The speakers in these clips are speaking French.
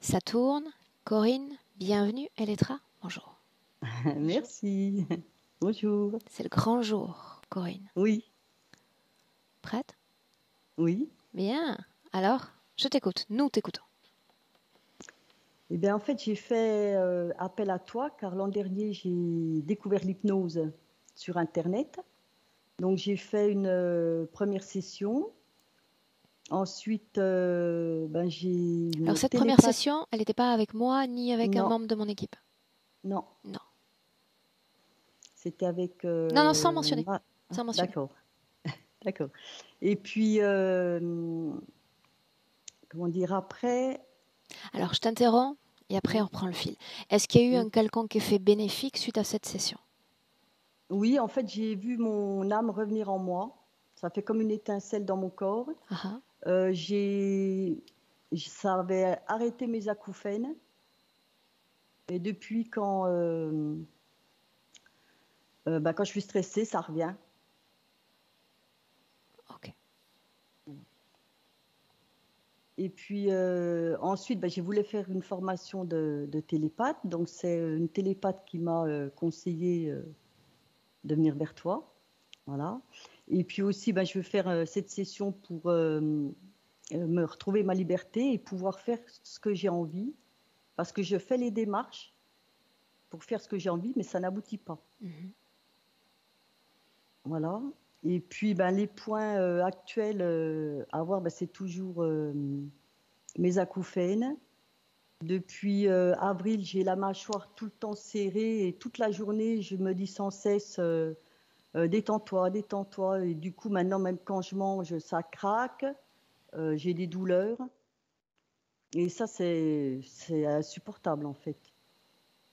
Ça tourne. Corinne, bienvenue. Elettra, bonjour. Merci. Bonjour. C'est le grand jour, Corinne. Oui, Prête? oui. Bien. Alors, je t'écoute. Nous t'écoutons. Eh bien, en fait, j'ai fait appel à toi car l'an dernier, j'ai découvert l'hypnose sur Internet. Donc, j'ai fait une première session. Ensuite, j'ai Alors, une cette première télépathe. session, elle n'était pas avec moi ni avec un Non, membre de mon équipe. non. Non. C'était avec... Non, non, sans mentionner. Ah, Sans mentionner. d'accord, d'accord. Et puis, comment dire, après... Alors, je t'interromps et après, on reprend le fil. Est-ce qu'il y a eu Oui. un quelconque effet bénéfique suite à cette session? Oui, en fait, j'ai vu mon âme revenir en moi. Ça fait comme une étincelle dans mon corps. Ah ah. Ça avait arrêté mes acouphènes. Et depuis quand je suis stressée, ça revient. Ok. Et puis ensuite, j'ai voulu faire une formation de télépathe. Donc c'est une télépathe qui m'a conseillé de venir vers toi. Voilà. Et puis aussi, je vais faire cette session pour me retrouver ma liberté et pouvoir faire ce que j'ai envie. Parce que je fais les démarches pour faire ce que j'ai envie, mais ça n'aboutit pas. Mhm. Voilà. Et puis, les points actuels à voir, c'est toujours mes acouphènes. Depuis avril, j'ai la mâchoire tout le temps serrée et toute la journée, je me dis sans cesse détends-toi, détends-toi. Et du coup, maintenant, même quand je mange, ça craque. J'ai des douleurs. Et ça, c'est insupportable en fait.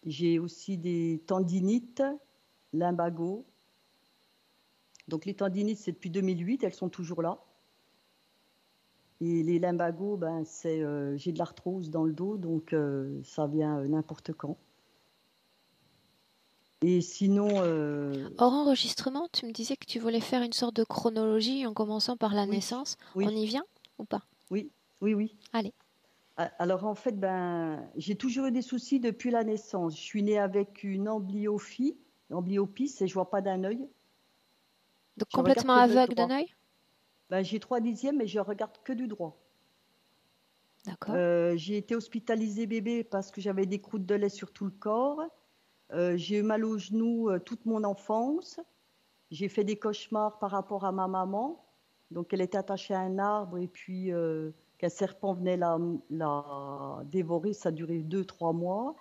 J'ai aussi des tendinites, lumbago. Donc les tendinites, c'est depuis 2008, elles sont toujours là. Et les lumbagos, j'ai de l'arthrose dans le dos, donc ça vient n'importe quand. Et sinon, Hors enregistrement, tu me disais que tu voulais faire une sorte de chronologie en commençant par la oui, naissance. On oui, y vient ou pas? oui, oui, oui. Allez. Alors en fait, j'ai toujours eu des soucis depuis la naissance. Je suis née avec une amblyopie, c'est je vois pas d'un œil. Donc Je regarde complètement que de l'œil aveugle d'un droit. œil? J'ai 3/10, mais je regarde que du droit. D'accord. J'ai été hospitalisée bébé parce que j'avais des croûtes de lait sur tout le corps. J'ai eu mal aux genoux toute mon enfance. J'ai fait des cauchemars par rapport à ma maman. Donc, elle était attachée à un arbre et puis qu'un serpent venait la dévorer. Ça a duré 2, 3 mois.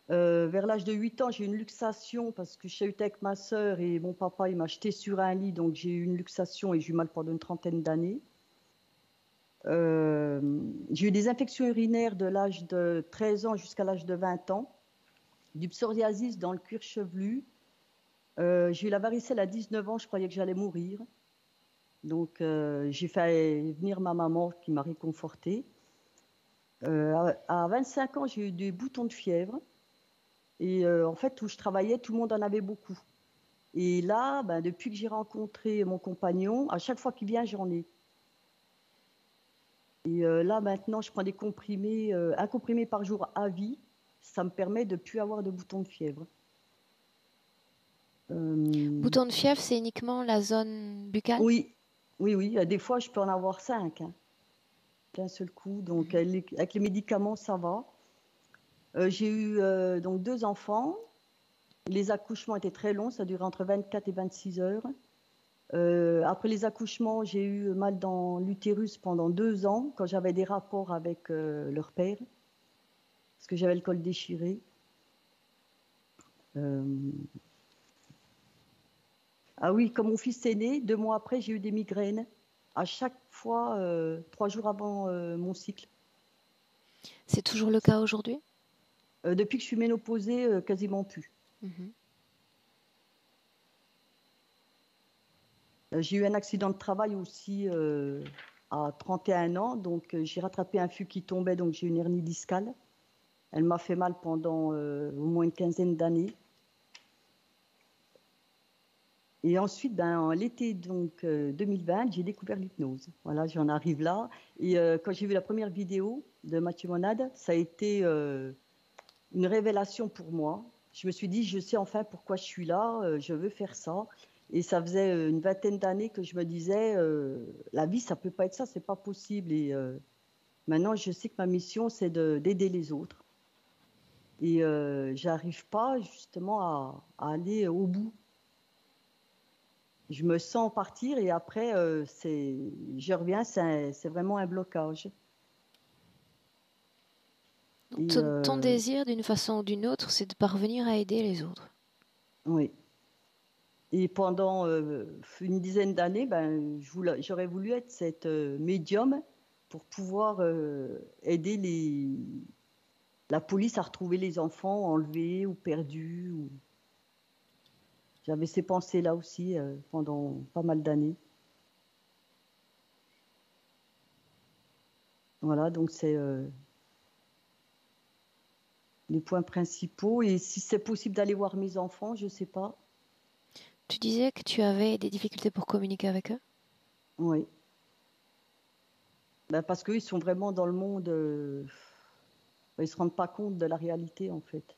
Vers l'âge de 8 ans, j'ai eu une luxation parce que je chahutais avec ma sœur et mon papa il m'a jeté sur un lit. Donc, j'ai eu une luxation et j'ai eu mal pendant une trentaine d'années. J'ai eu des infections urinaires de l'âge de 13 ans jusqu'à l'âge de 20 ans. Du psoriasis dans le cuir chevelu. J'ai eu la varicelle à 19 ans, je croyais que j'allais mourir. Donc, j'ai fait venir ma maman qui m'a réconfortée. À 25 ans, j'ai eu des boutons de fièvre. Et en fait, où je travaillais, tout le monde en avait beaucoup. Et là, depuis que j'ai rencontré mon compagnon, à chaque fois qu'il vient, j'en ai. Et là, maintenant, je prends des comprimés, un comprimé par jour à vie. Ça me permet de ne plus avoir de boutons de fièvre. Bouton de fièvre, c'est uniquement la zone buccale? Oui, oui, oui. Des fois, je peux en avoir 5 d'un seul coup. Donc, avec les médicaments, ça va. J'ai eu donc 2 enfants. Les accouchements étaient très longs, ça durait entre 24 et 26 heures. Après les accouchements, j'ai eu mal dans l'utérus pendant 2 ans, quand j'avais des rapports avec leur père, parce que j'avais le col déchiré. Euh, Ah oui, comme mon fils est né, 2 mois après, j'ai eu des migraines, à chaque fois 3 jours avant mon cycle. C'est toujours le cas aujourd'hui? Depuis que je suis ménopausée, quasiment plus. Mhm. J'ai eu un accident de travail aussi à 31 ans, donc j'ai rattrapé un fût qui tombait, donc j'ai une hernie discale. Elle m'a fait mal pendant au moins une quinzaine d'années. Et ensuite, ben, en l'été donc 2020, j'ai découvert l'hypnose. Voilà, j'en arrive là. Et quand j'ai vu la première vidéo de Mathieu Monade, ça a été une révélation pour moi. Je me suis dit, je sais enfin pourquoi je suis là, je veux faire ça. Et ça faisait une vingtaine d'années que je me disais, la vie, ça peut pas être ça, c'est pas possible. Et maintenant, je sais que ma mission, c'est d'aider les autres. Et j'arrive pas justement à aller au bout. Je me sens partir et après, je reviens, c'est vraiment un blocage. Donc Et ton désir, d'une façon ou d'une autre, c'est de parvenir à aider les autres. oui. Et pendant une dizaine d'années, ben, j'aurais voulu être cette médium pour pouvoir aider la police à retrouver les enfants enlevés ou perdus. J'avais ces pensées-là aussi pendant pas mal d'années. Voilà, donc c'est les points principaux. Et si c'est possible d'aller voir mes enfants, je ne sais pas. Tu disais que tu avais des difficultés pour communiquer avec eux? Oui. Ben, parce qu'ils sont vraiment dans le monde, ils ne se rendent pas compte de la réalité en fait.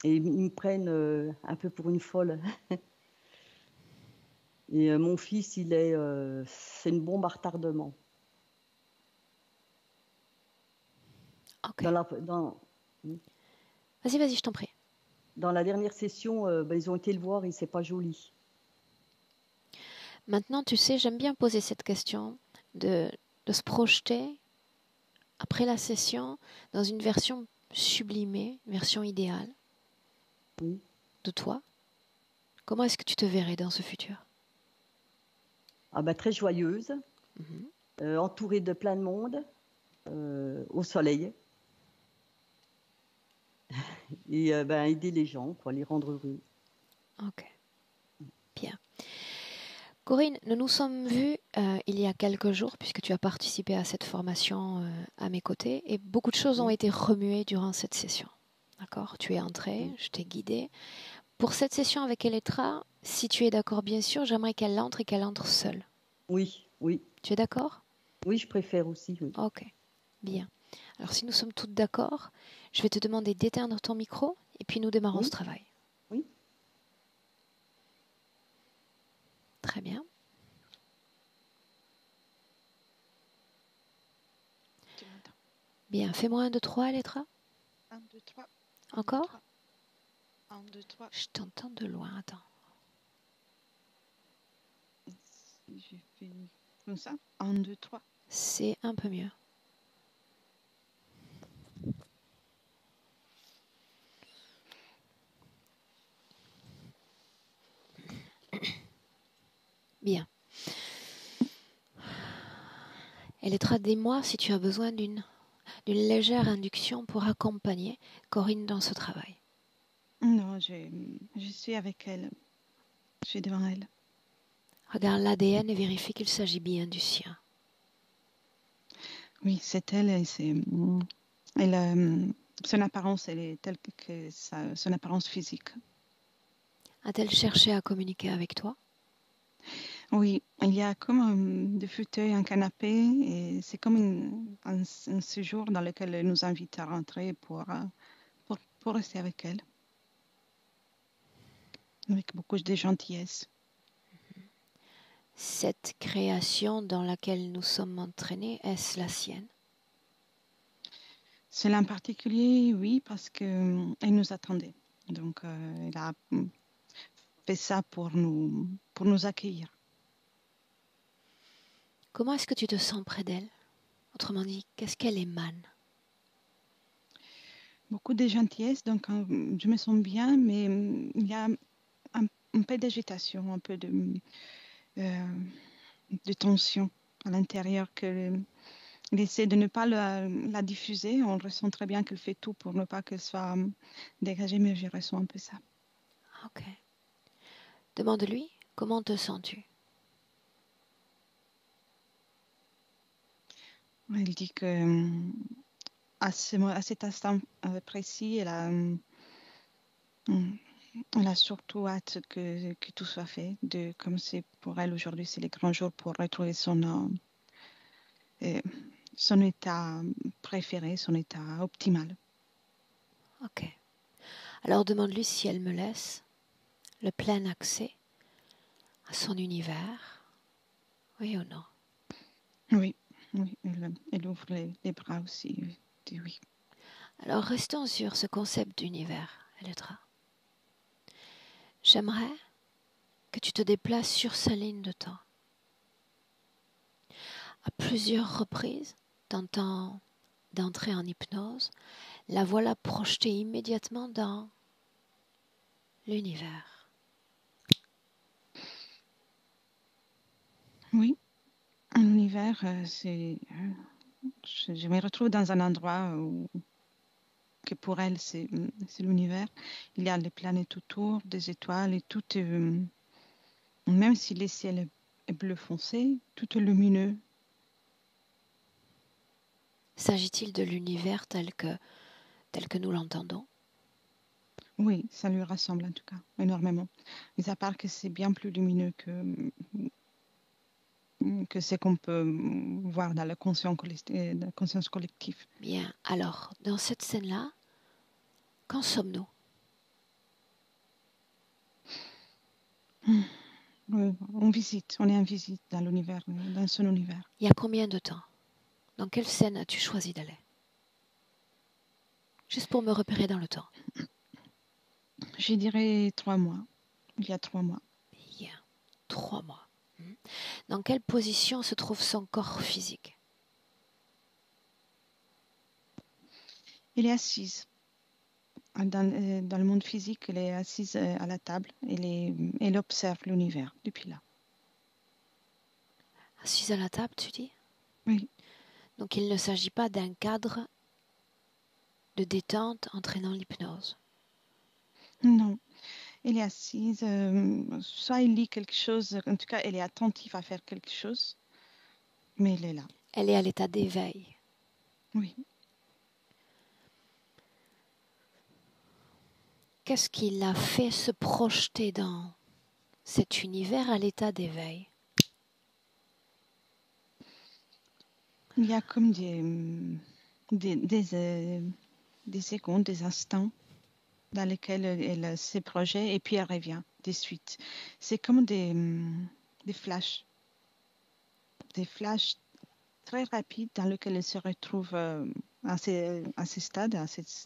Et ils me prennent un peu pour une folle. Et mon fils, c'est une bombe à retardement. Ok. Dans la, dans, Vas-y, je t'en prie. dans la dernière session, ben, ils ont été le voir et c'est pas joli. Maintenant, tu sais, j'aime bien poser cette question de, de se projeter après la session dans une version sublimée, une version idéale Oui. de toi. Comment est-ce que tu te verrais dans ce futur? Ah ben, très joyeuse, Mhm. entourée de plein de monde, au soleil, et ben, aider les gens, quoi, les rendre heureux. Ok, bien. Corinne, nous nous sommes vus il y a quelques jours puisque tu as participé à cette formation à mes côtés et beaucoup de choses ont Oui, été remuées durant cette session. D'accord? Tu es entrée, oui, je t'ai guidée. Pour cette session avec Elettra, si tu es d'accord, bien sûr, j'aimerais qu'elle entre et qu'elle entre seule. oui, oui, Tu es d'accord? oui, je préfère aussi. Oui. Ok, bien. Alors si nous sommes toutes d'accord, je vais te demander d'éteindre ton micro et puis nous démarrons ce Oui, travail. oui. Très bien. Tu m'entends? Bien, fais-moi un, deux, trois, Elettra. 1, 2, 3. 1, 2, Encore? 3. 1, 2, 3. Je t'entends de loin, attends. Si je fais comme ça. 1, 2, 3. C'est un peu mieux. Bien. Elettra, dis-moi si tu as besoin d'une légère induction pour accompagner Corinne dans ce travail. Non, je suis avec elle. Je suis devant elle. Regarde l'ADN et vérifie qu'il s'agit bien du sien. Oui, c'est elle et elle, son apparence, elle est telle que son apparence physique. A-t-elle cherché à communiquer avec toi? Oui, il y a comme des fauteuils, un canapé et c'est comme un séjour dans lequel elle nous invite à rentrer pour rester avec elle, avec beaucoup de gentillesse. Cette création dans laquelle nous sommes entraînés, est-ce la sienne? Celle en particulier, oui, parce que elle nous attendait. Donc, elle a fait ça pour nous accueillir. Comment est-ce que tu te sens près d'elle? Autrement dit, qu'est-ce qu'elle émane? Beaucoup de gentillesse, donc je me sens bien, mais il y a un peu d'agitation, un peu de tension à l'intérieur que elle essaie de ne pas la diffuser. On ressent très bien qu'elle fait tout pour ne pas qu'elle soit dégagée, mais je ressens un peu ça. Ok. Demande-lui, comment te sens-tu? Elle dit que à cet instant précis, elle a Mm. Elle a surtout hâte que tout soit fait, comme c'est pour elle aujourd'hui, c'est le grand jour pour retrouver euh, son état préféré, son état optimal. Ok. Alors demande-lui si elle me laisse le plein accès à son univers. Oui ou non? Oui, oui, elle ouvre les bras aussi. Dit oui. Alors restons sur ce concept d'univers, Eledra. J'aimerais que tu te déplaces sur sa ligne de temps. À plusieurs reprises, tentant d'entrer en hypnose, la voilà projetée immédiatement dans l'univers. Oui, l'univers, je me retrouve dans un endroit que pour elle, c'est l'univers. Il y a les planètes autour, des étoiles et tout, même si le ciel est bleu foncé, tout est lumineux. S'agit-il de l'univers tel que nous l'entendons? Oui, ça lui ressemble en tout cas, énormément. Mais à part que c'est bien plus lumineux que ce qu'on peut voir dans la conscience collective. Bien, alors, dans cette scène-là, qu'en sommes-nous? On visite, on est en visite dans l'univers, dans son univers. Il y a combien de temps? Dans quelle scène as-tu choisi d'aller? Juste pour me repérer dans le temps. Je dirais 3 mois. Il y a 3 mois. Bien, 3 mois. Dans quelle position se trouve son corps physique? Elle est assise. Dans le monde physique, elle est assise à la table. Elle observe l'univers depuis là. Assise à la table, tu dis? Oui. Donc il ne s'agit pas d'un cadre de détente entraînant l'hypnose. Non. Elle est assise. Soit elle lit quelque chose. En tout cas, elle est attentive à faire quelque chose. Mais elle est là. Elle est à l'état d'éveil. Oui. Qu'est-ce qui l'a fait se projeter dans cet univers à l'état d'éveil? Il y a comme des secondes, des instants dans lesquels elle se projette et puis elle revient de suite. C'est comme des flashs. Des flashs très rapides dans lesquels elle se retrouve à ces stades,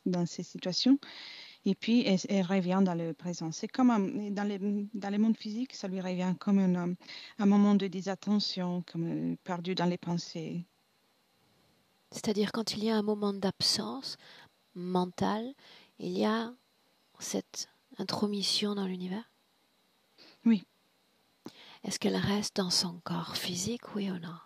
dans ces situations. Et puis, elle revient dans le présent. C'est comme dans le monde physique, ça lui revient comme un moment de désattention, comme perdu dans les pensées. C'est-à-dire quand il y a un moment d'absence mentale, il y a cette intromission dans l'univers? Oui. Est-ce qu'elle reste dans son corps physique, oui ou non?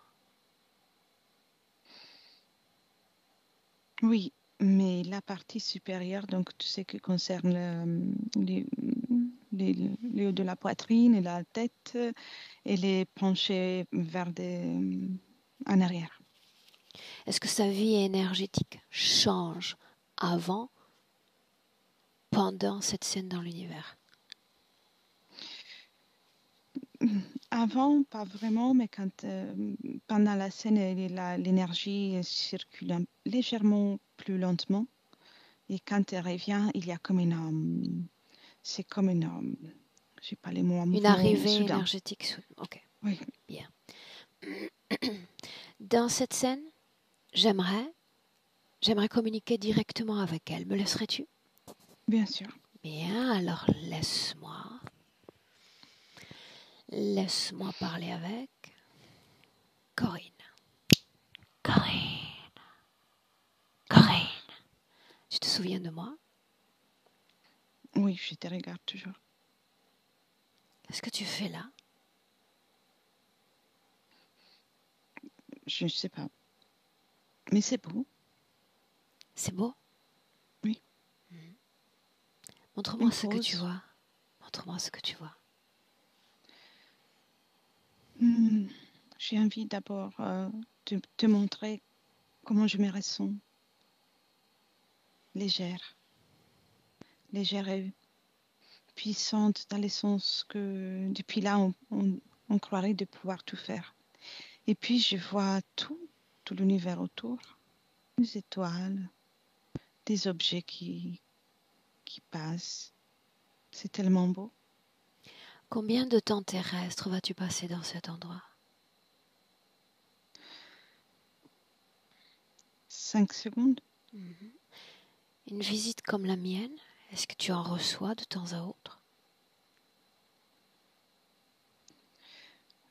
Oui, mais la partie supérieure, donc tout ce qui concerne le haut de la poitrine et la tête, elle est penchée en arrière. Est-ce que sa vie énergétique change avant, pendant cette scène dans l'univers? Avant, pas vraiment, mais pendant la scène, l'énergie circule légèrement plus lentement. Et quand elle revient, il y a comme c'est comme je sais pas les mots, un Une mouvement arrivée soudain. énergétique. Ok, Oui, bien. Dans cette scène, j'aimerais communiquer directement avec elle. Me laisserais-tu? bien sûr. Bien, alors laisse-moi parler avec Corinne. Corinne. Corinne. Tu te souviens de moi? Oui, je te regarde toujours. Qu'est-ce que tu fais là? Je ne sais pas. Mais c'est beau. C'est beau? Oui. Montre-moi Une ce que tu pause. vois. Montre-moi ce que tu vois. J'ai envie d'abord de te montrer comment je me ressens. Légère. Légère puissante dans le sens que depuis là, on croirait de pouvoir tout faire. Et puis, je vois tout l'univers autour, les étoiles, des objets qui passent. C'est tellement beau. Combien de temps terrestre vas-tu passer dans cet endroit? 5 secondes. Une visite comme la mienne, est-ce que tu en reçois de temps à autre?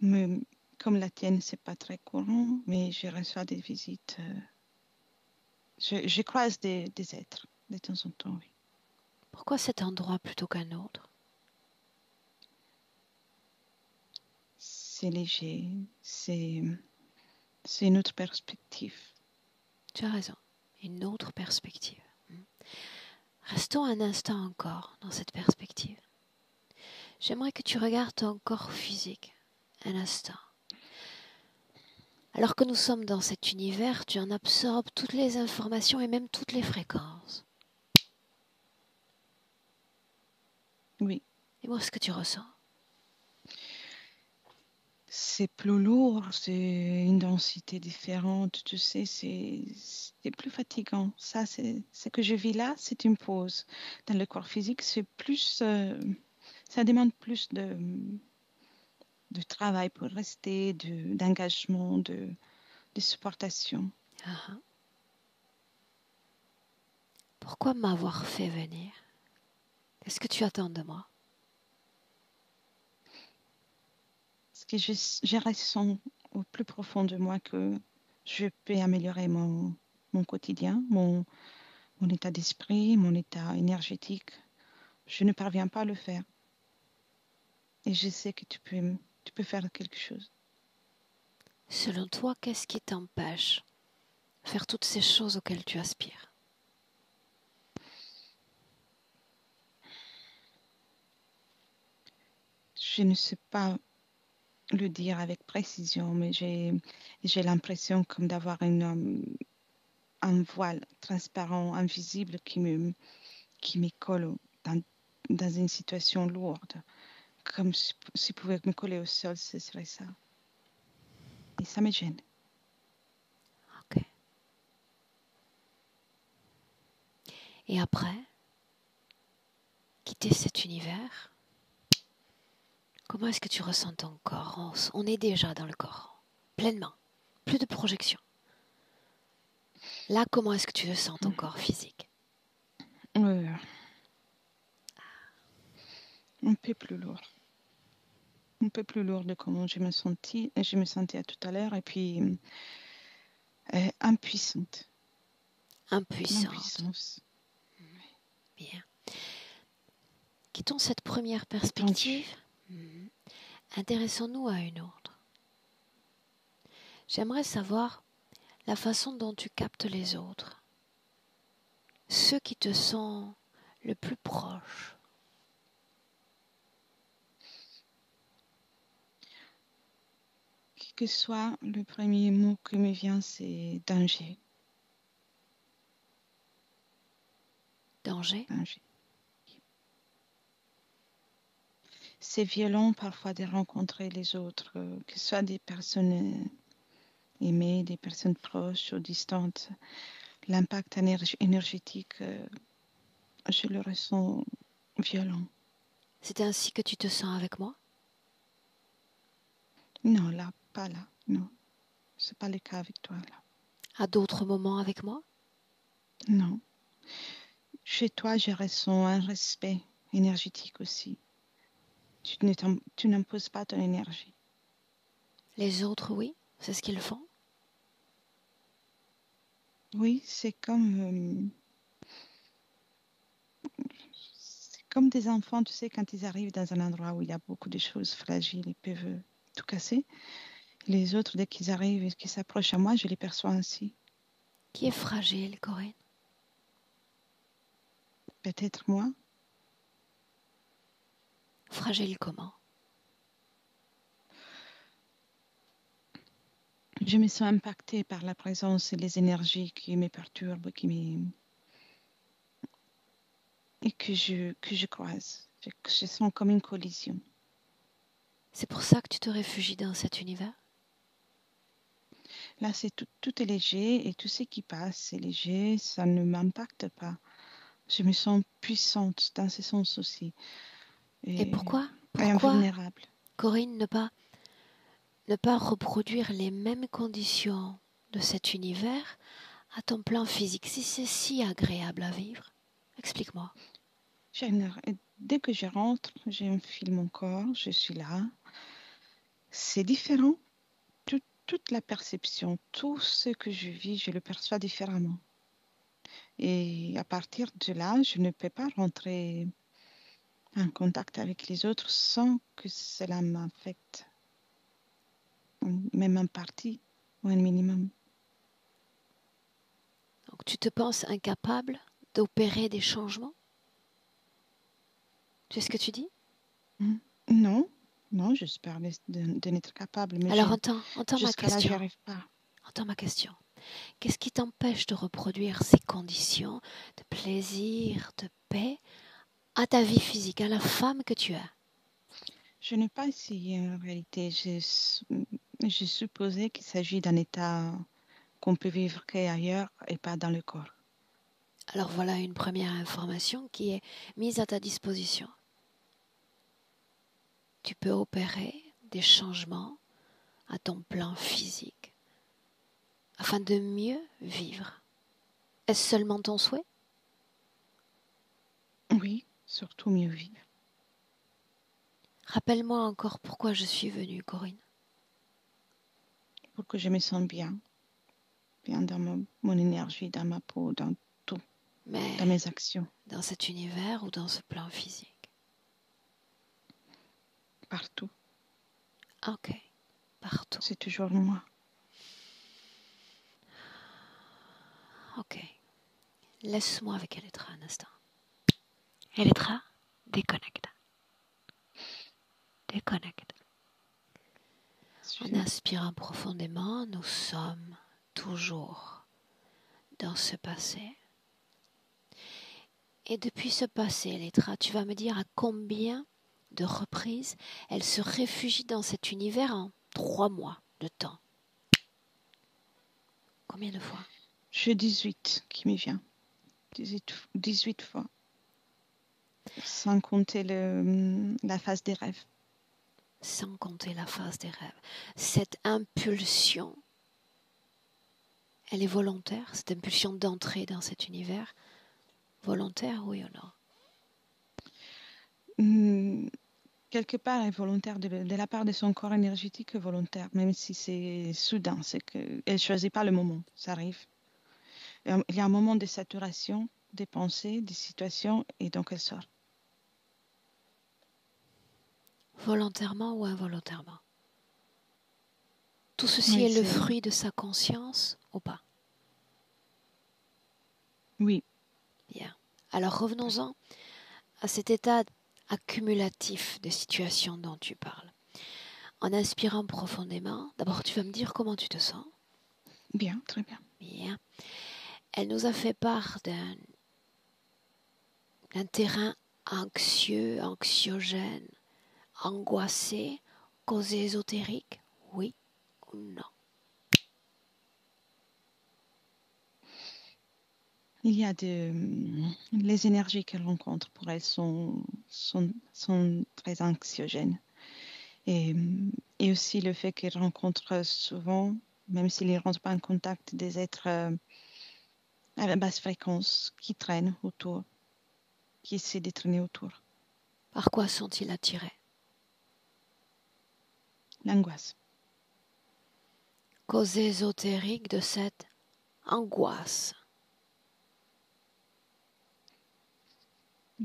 Mais, comme la tienne, c'est pas très courant, mais je reçois des visites. Je croise des êtres de temps en temps, oui. Pourquoi cet endroit plutôt qu'un autre? C'est léger, c'est une autre perspective. Tu as raison, une autre perspective. Restons un instant encore dans cette perspective. J'aimerais que tu regardes ton corps physique, un instant. Alors que nous sommes dans cet univers, tu en absorbes toutes les informations et même toutes les fréquences. Oui. Et moi, ce que tu ressens? C'est plus lourd, c'est une densité différente, tu sais, c'est plus fatigant. Ça, c'est ce que je vis là, c'est une pause. Dans le corps physique, c'est plus, ça demande plus de travail pour rester, d'engagement, de supportation. Pourquoi m'avoir fait venir? Qu'est-ce que tu attends de moi? Parce que je ressens au plus profond de moi que je peux améliorer mon quotidien, mon état d'esprit, mon état énergétique. Je ne parviens pas à le faire. Et je sais que tu peux faire quelque chose. Selon toi, qu'est-ce qui t'empêche de faire toutes ces choses auxquelles tu aspires? Je ne sais pas le dire avec précision, mais j'ai l'impression comme d'avoir un voile transparent, invisible qui me colle dans une situation lourde. Comme s'il pouvait me coller au sol, ce serait ça. Et ça me gêne. Ok. Et après, quitter cet univers, comment est-ce que tu ressens ton corps? On est déjà dans le corps, pleinement, plus de projection. Là, comment est-ce que tu le sens, ton corps physique? Un peu plus lourd. Un peu plus lourd de comment je me sentais à tout à l'heure, et puis impuissante. Impuissance. Bien. Quittons cette première perspective. Intéressons-nous à une autre. J'aimerais savoir la façon dont tu captes les autres. Ceux qui te sont le plus proches. Quel que soit le premier mot qui me vient, c'est danger. Danger. C'est violent parfois de rencontrer les autres, que ce soit des personnes aimées, des personnes proches ou distantes. L'impact énergétique, je le ressens violent. C'est ainsi que tu te sens avec moi? Non, là, pas là, non. C'est pas le cas avec toi, là. À d'autres moments avec moi? Non. Chez toi, je ressens un respect énergétique aussi. Tu n'imposes pas ton énergie. Les autres, oui, c'est ce qu'ils font. Oui, c'est comme des enfants, tu sais, quand ils arrivent dans un endroit où il y a beaucoup de choses fragiles, ils peuvent tout casser. Les autres, dès qu'ils arrivent et qu'ils s'approchent à moi, je les perçois ainsi. Qui est fragile, Corinne? Peut-être moi. Fragile comment? Je me sens impactée par la présence et les énergies qui me perturbent, et que je croise. Je sens comme une collision. C'est pour ça que tu te réfugies dans cet univers? Là, tout est léger et tout ce qui passe, c'est léger, ça ne m'impacte pas. Je me sens puissante dans ce sens aussi. Et pourquoi, Invulnérable. Corinne, ne pas reproduire les mêmes conditions de cet univers à ton plan physique, si c'est si agréable à vivre? Explique-moi. Dès que je rentre, j'enfile mon corps, je suis là. C'est différent. Toute la perception, tout ce que je vis, je le perçois différemment. Et à partir de là, je ne peux pas rentrer en contact avec les autres sans que cela m'affecte, même en partie ou un minimum. Donc tu te penses incapable d'opérer des changements? C'est ce que tu dis? Non, j'espère de n'être capable. Mais alors entends ma jusqu'à là, j'y question. arrive pas. Entends ma question. Qu'est-ce qui t'empêche de reproduire ces conditions de plaisir, de paix à ta vie physique, à la femme que tu es? Je n'ai pas essayé en réalité. J'ai supposé qu'il s'agit d'un état qu'on peut vivre qu'ailleurs et pas dans le corps. Alors voilà une première information qui est mise à ta disposition. Tu peux opérer des changements à ton plan physique afin de mieux vivre. Est-ce seulement ton souhait? Oui, surtout mieux vivre. Rappelle-moi encore pourquoi je suis venue, Corinne. Pour que je me sente bien dans mon énergie, dans ma peau, dans tout, Mais dans mes actions. Dans cet univers ou dans ce plan physique? Partout. Ok, partout. C'est toujours moi. Ok. Laisse-moi avec Elettra un instant. Elettra, déconnecte. Déconnecte. En inspirant profondément, nous sommes toujours dans ce passé. Et depuis ce passé, Elettra, tu vas me dire à combien de reprises elle se réfugie dans cet univers en 3 mois de temps. Combien de fois? J'ai 18 qui me vient. 18 fois. Sans compter la phase des rêves. Sans compter la phase des rêves. Cette impulsion, elle est volontaire, cette impulsion d'entrer dans cet univers? Volontaire, oui ou non? Quelque part est volontaire de la part de son corps énergétique volontaire, même si c'est soudain, c'est qu'elle ne choisit pas le moment, ça arrive. Il y a un moment de saturation des pensées, des situations, et donc elle sort. Volontairement ou involontairement? Tout ceci est le fruit de sa conscience ou pas? Oui. Bien. Alors revenons-en à cet état accumulatif de situations dont tu parles. En inspirant profondément, d'abord tu vas me dire comment tu te sens. Bien, très bien. Bien. Elle nous a fait part d'un terrain anxieux, anxiogène, angoissé, causé ésotérique, oui ou non? Il y a les énergies qu'elle rencontre pour elle sont très anxiogènes. Et aussi le fait qu'elle rencontre souvent, même s'ils ne rentrent pas en contact, des êtres à la basse fréquence qui traînent autour, qui essaient de traîner autour. Par quoi sont-ils attirés? L'angoisse. Cause ésotérique de cette angoisse.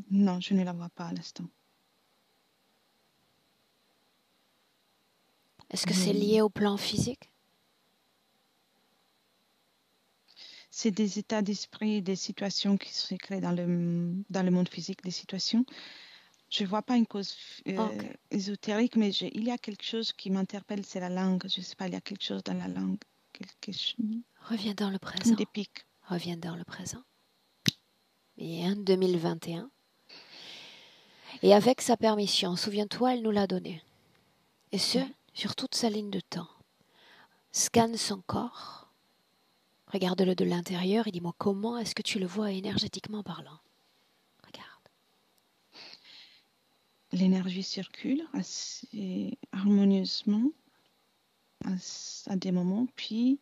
Non, je ne la vois pas à l'instant. Est-ce que c'est lié au plan physique? C'est des états d'esprit, des situations qui se créent dans le monde physique, des situations. Je ne vois pas une cause ésotérique, mais il y a quelque chose qui m'interpelle, c'est la langue. Je ne sais pas, il y a quelque chose dans la langue. Reviens dans le présent. Comme des pics. Reviens dans le présent. Bien, 2021. Et avec sa permission, souviens-toi, elle nous l'a donnée. Et ce, sur toute sa ligne de temps. Scanne son corps, regarde-le de l'intérieur et dis-moi comment est-ce que tu le vois énergétiquement parlant. Regarde. L'énergie circule assez harmonieusement à des moments, puis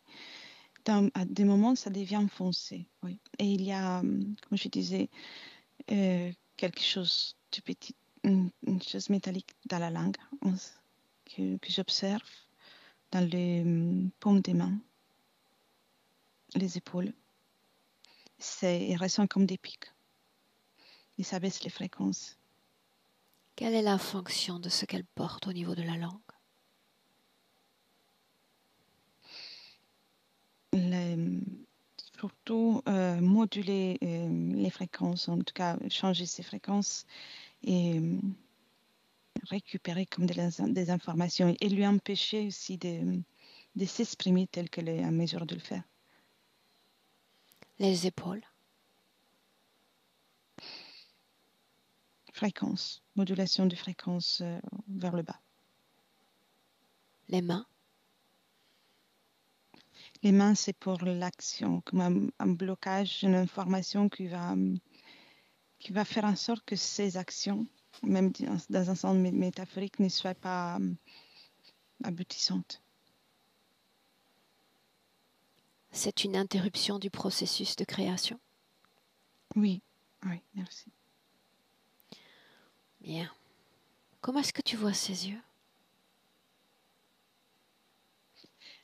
à des moments, ça devient foncé. Oui. Et il y a, comme je disais, quelque chose de petit, une chose métallique dans la langue que j'observe dans les paumes des mains, les épaules. Il ressent comme des pics. Et ça baisse les fréquences. Quelle est la fonction de ce qu'elle porte au niveau de la langue? Surtout moduler les fréquences, en tout cas changer ces fréquences et récupérer comme des informations et lui empêcher aussi de s'exprimer tel qu'elle est en mesure de le faire. Les épaules. Fréquence, modulation de fréquence vers le bas. Les mains. Les mains, c'est pour l'action, comme un blocage, une information qui va faire en sorte que ces actions, même dans un sens métaphorique, ne soient pas aboutissantes. C'est une interruption du processus de création. Oui, merci. Bien. Comment est-ce que tu vois ses yeux?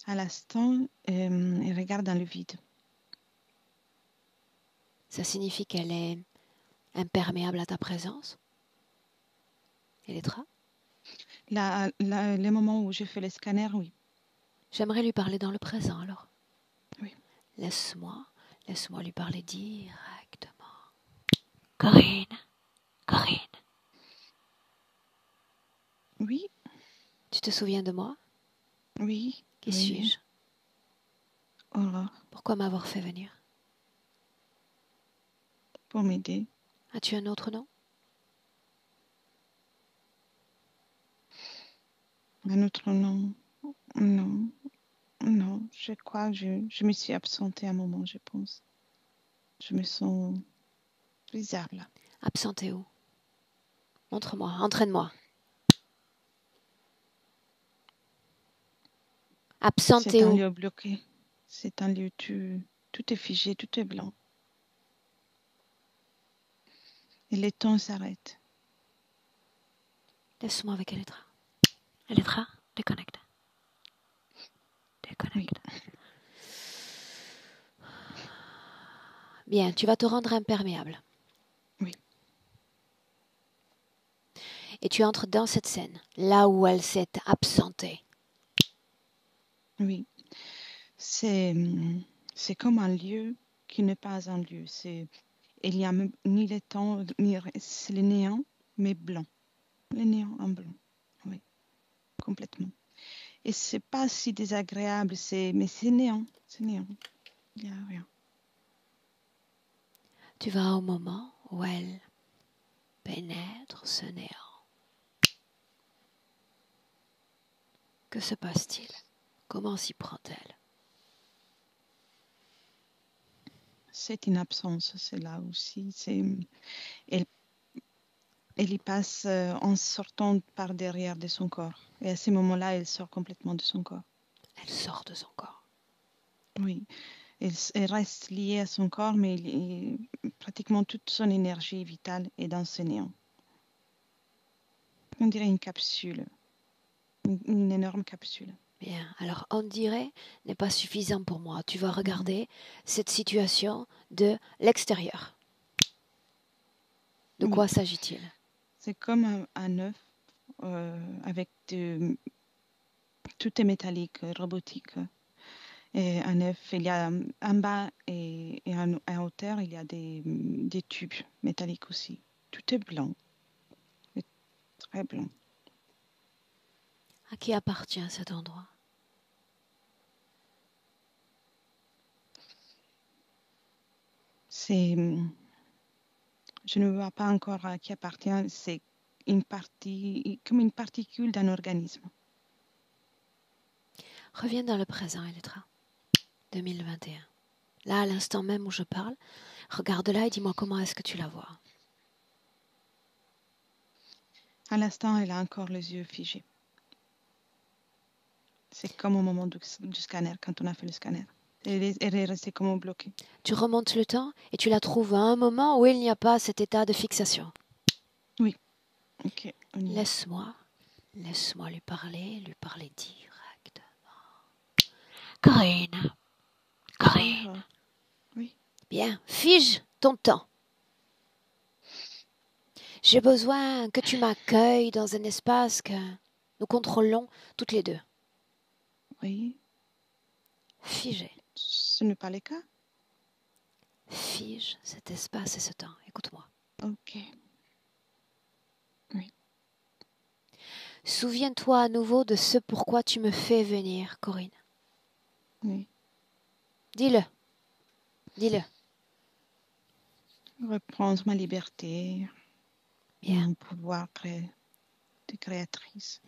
À l'instant, elle regarde dans le vide. Ça signifie qu'elle est imperméable à ta présence? Elettra? Les moments où je fais le scanner, oui. J'aimerais lui parler dans le présent alors. Oui. Laisse-moi lui parler directement. Corinne. Oui. Tu te souviens de moi? Oui. Qui suis-je? Aurore. Pourquoi m'avoir fait venir? Pour m'aider. As-tu un autre nom? Un autre nom? Non. Non, je crois que je me suis absentée un moment, je pense. Je me sens bizarre là. Absenté où? Montre-moi, entraîne-moi. Absenté C'est un où? lieu bloqué. C'est un lieu où tout est figé, tout est blanc. Et les temps s'arrêtent. Laisse-moi avec Elettra. Elettra, déconnecte. Oui. Bien, tu vas te rendre imperméable. Oui. Et tu entres dans cette scène, là où elle s'est absentée. Oui. C'est comme un lieu qui n'est pas un lieu. Il n'y a ni le temps, c'est le néant, mais blanc. Le néant en blanc. Oui, complètement. Et c'est pas si désagréable, mais c'est néant. C'est néant. Il n'y a rien. Tu vas au moment où elle pénètre ce néant. Que se passe-t-il? Comment s'y prend-elle? C'est une absence, c'est là aussi. Elle y passe en sortant par derrière de son corps. Et à ce moment-là, elle sort complètement de son corps. Elle sort de son corps. Oui, elle reste liée à son corps, mais pratiquement toute son énergie vitale est dans ce néant. On dirait une capsule, une énorme capsule. Bien, alors on dirait n'est pas suffisant pour moi. Tu vas regarder cette situation de l'extérieur. De quoi s'agit-il? C'est comme un œuf avec tout est métallique, robotique. Et un œuf, il y a en bas et en hauteur, il y a des tubes métalliques aussi. Tout est blanc, très blanc. À qui appartient cet endroit? Je ne vois pas encore à qui appartient. C'est une partie, comme une particule d'un organisme. Reviens dans le présent, Elettra. 2021. Là, à l'instant même où je parle, regarde-la et dis-moi comment est-ce que tu la vois. À l'instant, elle a encore les yeux figés. C'est comme au moment du scanner, quand on a fait le scanner. Elle est restée comme bloquée. Tu remontes le temps et tu la trouves à un moment où il n'y a pas cet état de fixation. Oui. Ok. On y va. Laisse-moi lui parler directement. Corinne. Bonjour. Oui. Bien, fige ton temps. J'ai besoin que tu m'accueilles dans un espace que nous contrôlons toutes les deux. Oui. Figé. Ce n'est pas le cas. Fige cet espace et ce temps. Écoute-moi. Ok. Oui. Souviens-toi à nouveau de ce pourquoi tu me fais venir, Corinne. Oui. Dis-le. Dis-le. Reprendre ma liberté, Bien. mon pouvoir de créatrice.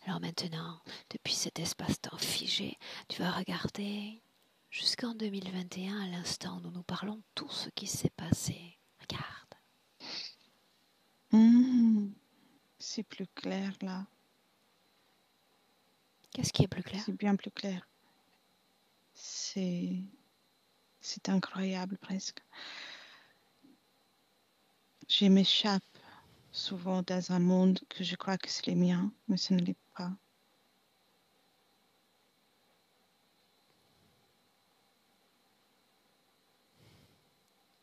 Alors maintenant, depuis cet espace-temps figé, tu vas regarder jusqu'en 2021, à l'instant où nous nous parlons, tout ce qui s'est passé. Regarde. C'est plus clair là. Qu'est-ce qui est plus clair? C'est bien plus clair. C'est incroyable presque. Je m'échappe souvent dans un monde que je crois que c'est le mien, mais ce ne l'est pas.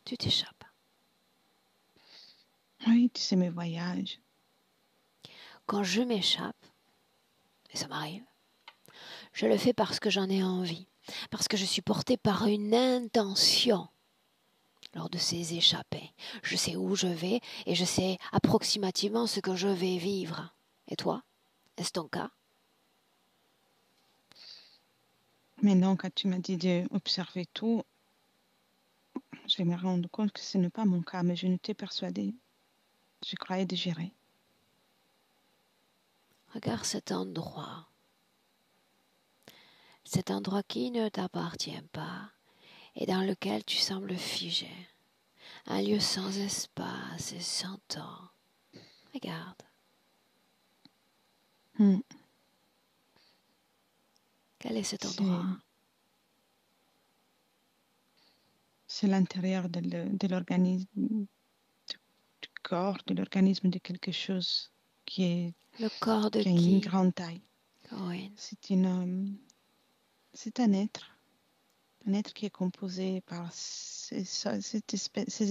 Tu t'échappes. Oui, tu sais, mes voyages. Quand je m'échappe, et ça m'arrive, je le fais parce que j'en ai envie, parce que je suis portée par une intention. Lors de ces échappées, je sais où je vais et je sais approximativement ce que je vais vivre. Et toi, est-ce ton cas? Maintenant, quand tu m'as dit d'observer tout, je me rends compte que ce n'est pas mon cas, mais je n'étais persuadée. Je croyais de gérer. Regarde cet endroit qui ne t'appartient pas et dans lequel tu sembles figé, un lieu sans espace et sans temps. Regarde, Hmm. quel est cet C'est endroit? c'est l'intérieur de l'organisme, du corps, de l'organisme de quelque chose qui Le corps de a une qui, grande taille. Corinne? C'est un être qui est composé par ces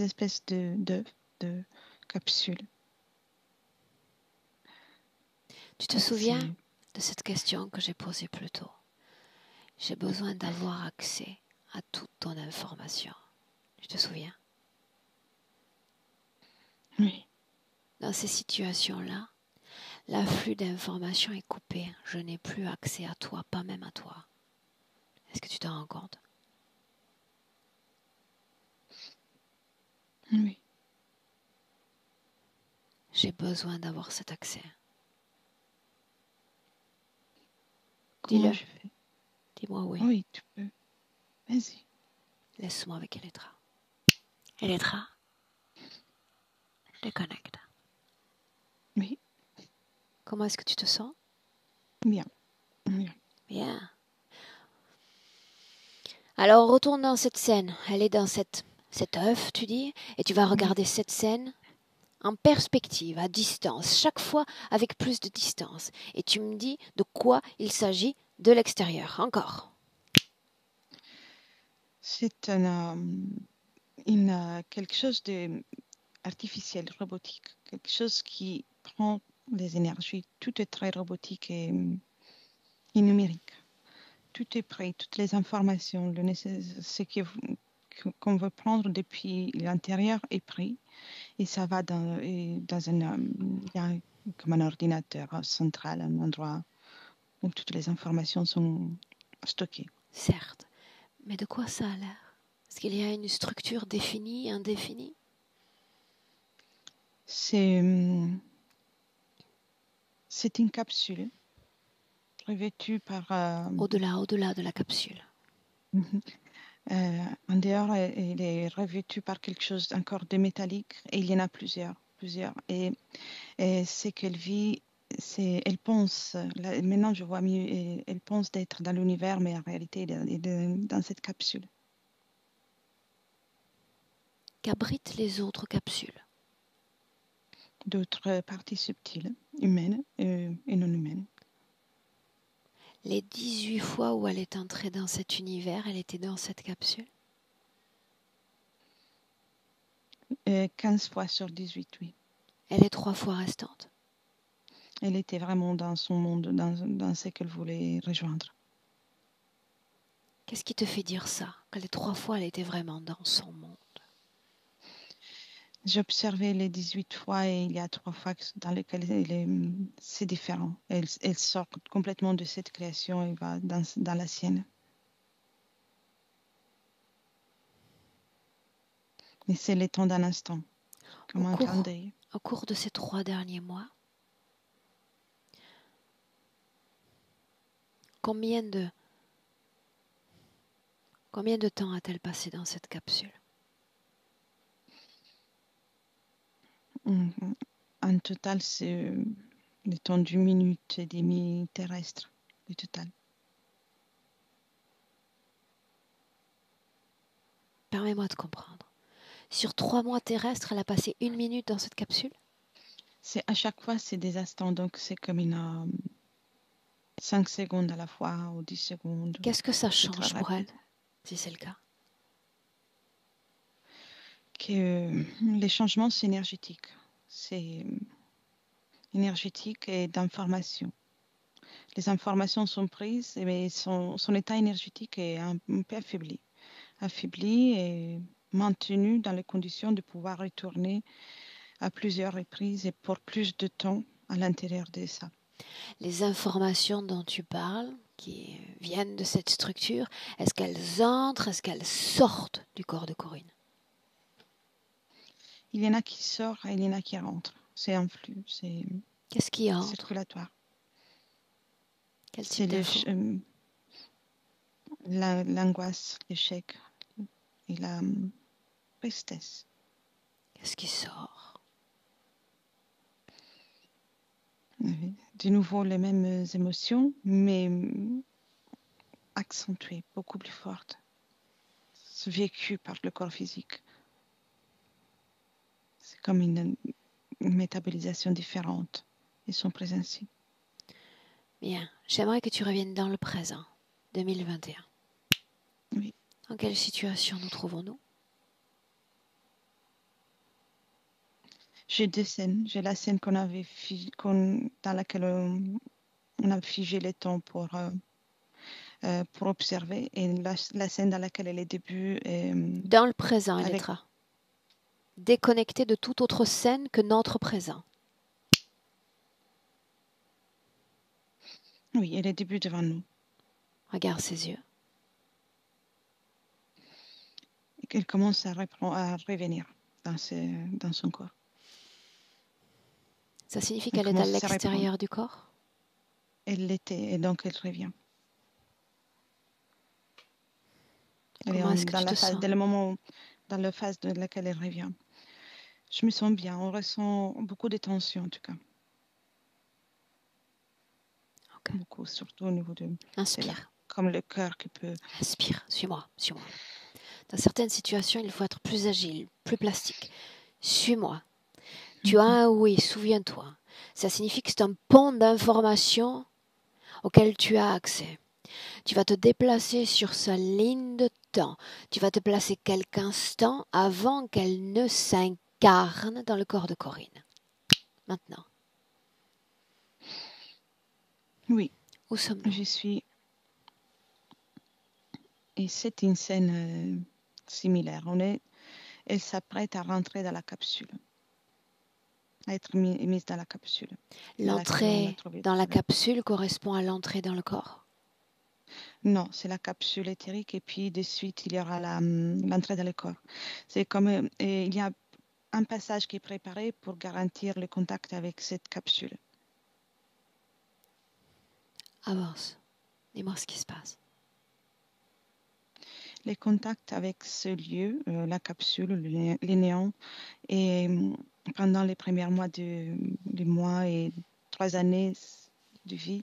espèces de capsules. Tu te souviens C'est de cette question que j'ai posée plus tôt? J'ai besoin d'avoir accès à toute ton information. Tu te souviens? oui, Dans ces situations-là, l'afflux d'informations est coupé. Je n'ai plus accès à toi, pas même à toi. Est-ce que tu t'en rends compte? oui. J'ai besoin d'avoir cet accès. Comment Dis-le. je fais? Dis-moi oui. Oui, tu peux. Vas-y. Laisse-moi avec Elettra. Elettra, déconnecte. Oui, Comment est-ce que tu te sens? bien. Bien. Bien. Alors retourne dans cette scène. Elle est dans cet œuf, tu dis, et tu vas Oui. regarder cette scène en perspective, à distance, chaque fois avec plus de distance. Et tu me dis de quoi il s'agit de l'extérieur. Encore. C'est quelque chose de artificiel, robotique, quelque chose qui prend des énergies. Tout est très robotique et numérique. Tout est prêt, toutes les informations, ce qu'on veut prendre depuis l'intérieur est pris et ça va dans un, il y a comme un ordinateur central, un endroit où toutes les informations sont stockées. Certes. Mais de quoi ça a l'air? Est-ce qu'il y a une structure définie, indéfinie? C'est C'est une capsule revêtue par... Au-delà de la capsule. En dehors, il est revêtu par quelque chose encore de métallique et il y en a plusieurs. Et c'est qu'elle vit, elle pense, là, maintenant je vois mieux, elle pense d'être dans l'univers, mais en réalité, elle est dans cette capsule. Qu'abritent les autres capsules? D'autres parties subtiles, humaines et non humaines. Les 18 fois où elle est entrée dans cet univers, elle était dans cette capsule? 15 fois sur 18, oui. Et les 3 fois restantes? Elle était vraiment dans son monde, dans ce qu'elle voulait rejoindre. Qu'est-ce qui te fait dire ça? Que les 3 fois, elle était vraiment dans son monde? J'ai observé les 18 fois et il y a 3 fois dans lesquelles c'est différent. Elle sort complètement de cette création et va dans la sienne. Mais c'est le temps d'un instant, comme un clin d'œil. Au cours de ces 3 derniers mois, combien de temps a-t-elle passé dans cette capsule? En total, c'est le temps d'une minute et demie terrestre, le total. Permets-moi de comprendre. Sur 3 mois terrestres, elle a passé 1 minute dans cette capsule? C'est à chaque fois, c'est des instants, donc c'est comme 5 secondes à la fois ou 10 secondes. Qu'est-ce que ça change pour elle, si c'est le cas? Que les changements, c'est énergétique. C'est énergétique et d'information. Les informations sont prises, mais son état énergétique est un peu affaibli et maintenu dans les conditions de pouvoir retourner à plusieurs reprises et pour plus de temps à l'intérieur de ça. Les informations dont tu parles, qui viennent de cette structure, est-ce qu'elles entrent, est-ce qu'elles sortent du corps de Corinne? Il y en a qui sortent et il y en a qui rentrent. C'est un flux, c'est Qu'est-ce qui entre? circulatoire. Quel type d'info? L'angoisse, l'échec et la tristesse. Qu'est-ce qui sort? De nouveau les mêmes émotions, mais accentuées, beaucoup plus fortes, vécues par le corps physique. C'est comme une métabolisation différente et sont présents ainsi. Bien, j'aimerais que tu reviennes dans le présent, 2021. Oui. Dans quelle situation nous trouvons-nous? J'ai 2 scènes. J'ai la scène dans laquelle on a figé le temps pour observer et la scène dans laquelle elle est début. Dans le présent, Elettra. Déconnectée de toute autre scène que notre présent. Oui, elle est début devant nous. Regarde ses yeux. Et qu'elle commence à revenir dans son corps. Ça signifie qu'elle est à l'extérieur du corps? Elle l'était et donc elle revient. Comment est-ce que tu te sens? Dans la phase de laquelle elle revient. Je me sens bien. On ressent beaucoup de tension en tout cas. Okay. Beaucoup, surtout au niveau de... Inspire. Comme le cœur qui peut... Inspire, suis-moi. Dans certaines situations, il faut être plus agile, plus plastique. Suis-moi. Tu as un oui, souviens-toi. Ça signifie que c'est un pont d'informations auquel tu as accès. Tu vas te déplacer sur sa ligne de temps. Tu vas te placer quelques instants avant qu'elle ne s'incarne dans le corps de Corinne. Maintenant. Oui. Où sommes-nous? Je suis... Et c'est une scène similaire. Elle s'apprête à rentrer dans la capsule. À être mise dans la capsule. L'entrée dans la capsule correspond à l'entrée dans le corps? Non, c'est la capsule éthérique et puis de suite il y aura l'entrée dans le corps. C'est comme il y a un passage qui est préparé pour garantir le contact avec cette capsule. Avance. Dis-moi ce qui se passe. Les contacts avec ce lieu, la capsule, les néants, et pendant les premiers mois du mois et 3 années de vie,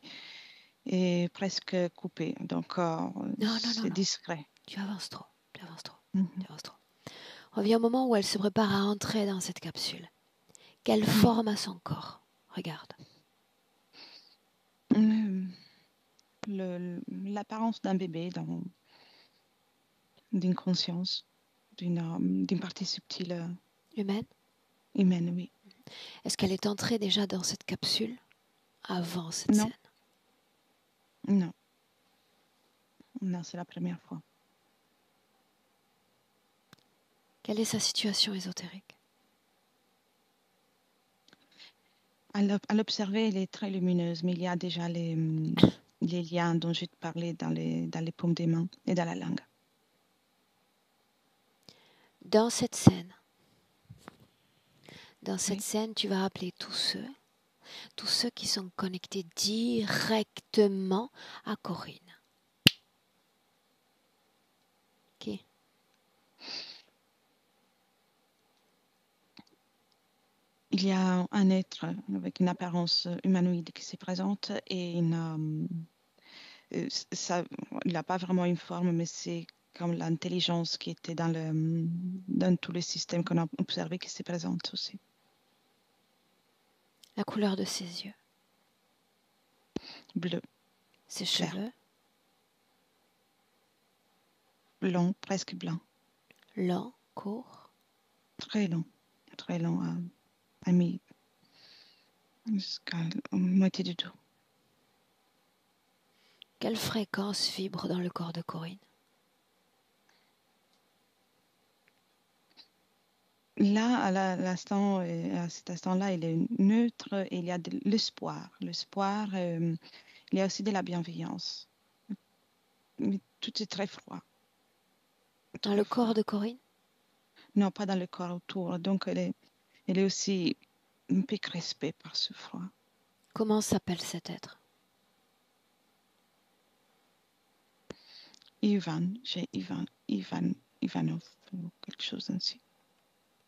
est presque coupé. Donc, Non. c'est discret. Tu avances trop. Tu avances trop. Mhm. Tu avances trop. On vient au moment où elle se prépare à entrer dans cette capsule. Quelle forme a son corps? Regarde. L'apparence d'un bébé, d'une conscience, d'une partie subtile Humaine? humaine, oui. Est-ce qu'elle est entrée déjà dans cette capsule avant cette Non. scène? Non. Non, c'est la première fois. Quelle est sa situation ésotérique? À l'observer, elle est très lumineuse, mais il y a déjà les liens dont je te parlais dans les paumes des mains et dans la langue. Dans cette scène, Oui. tu vas appeler tous ceux qui sont connectés directement à Corinne. Qui? Il y a un être avec une apparence humanoïde qui se présente et il n'a pas vraiment une forme, mais c'est comme l'intelligence qui était dans tous les systèmes qu'on a observés qui se présente aussi. La couleur de ses yeux. Bleu, Ses clair. cheveux. Long, presque blanc. Lent, court. Très long à mi, jusqu'à la moitié du dos. Quelle fréquence vibre dans le corps de Corinne? Là, à cet instant-là, il est neutre et il y a de l'espoir. L'espoir, il y a aussi de la bienveillance. Mais tout est très froid. Dans le corps de Corinne? Non, pas dans le corps autour. Donc, elle est aussi un peu crispée par ce froid. Comment s'appelle cet être? Ivanov, ou quelque chose ainsi.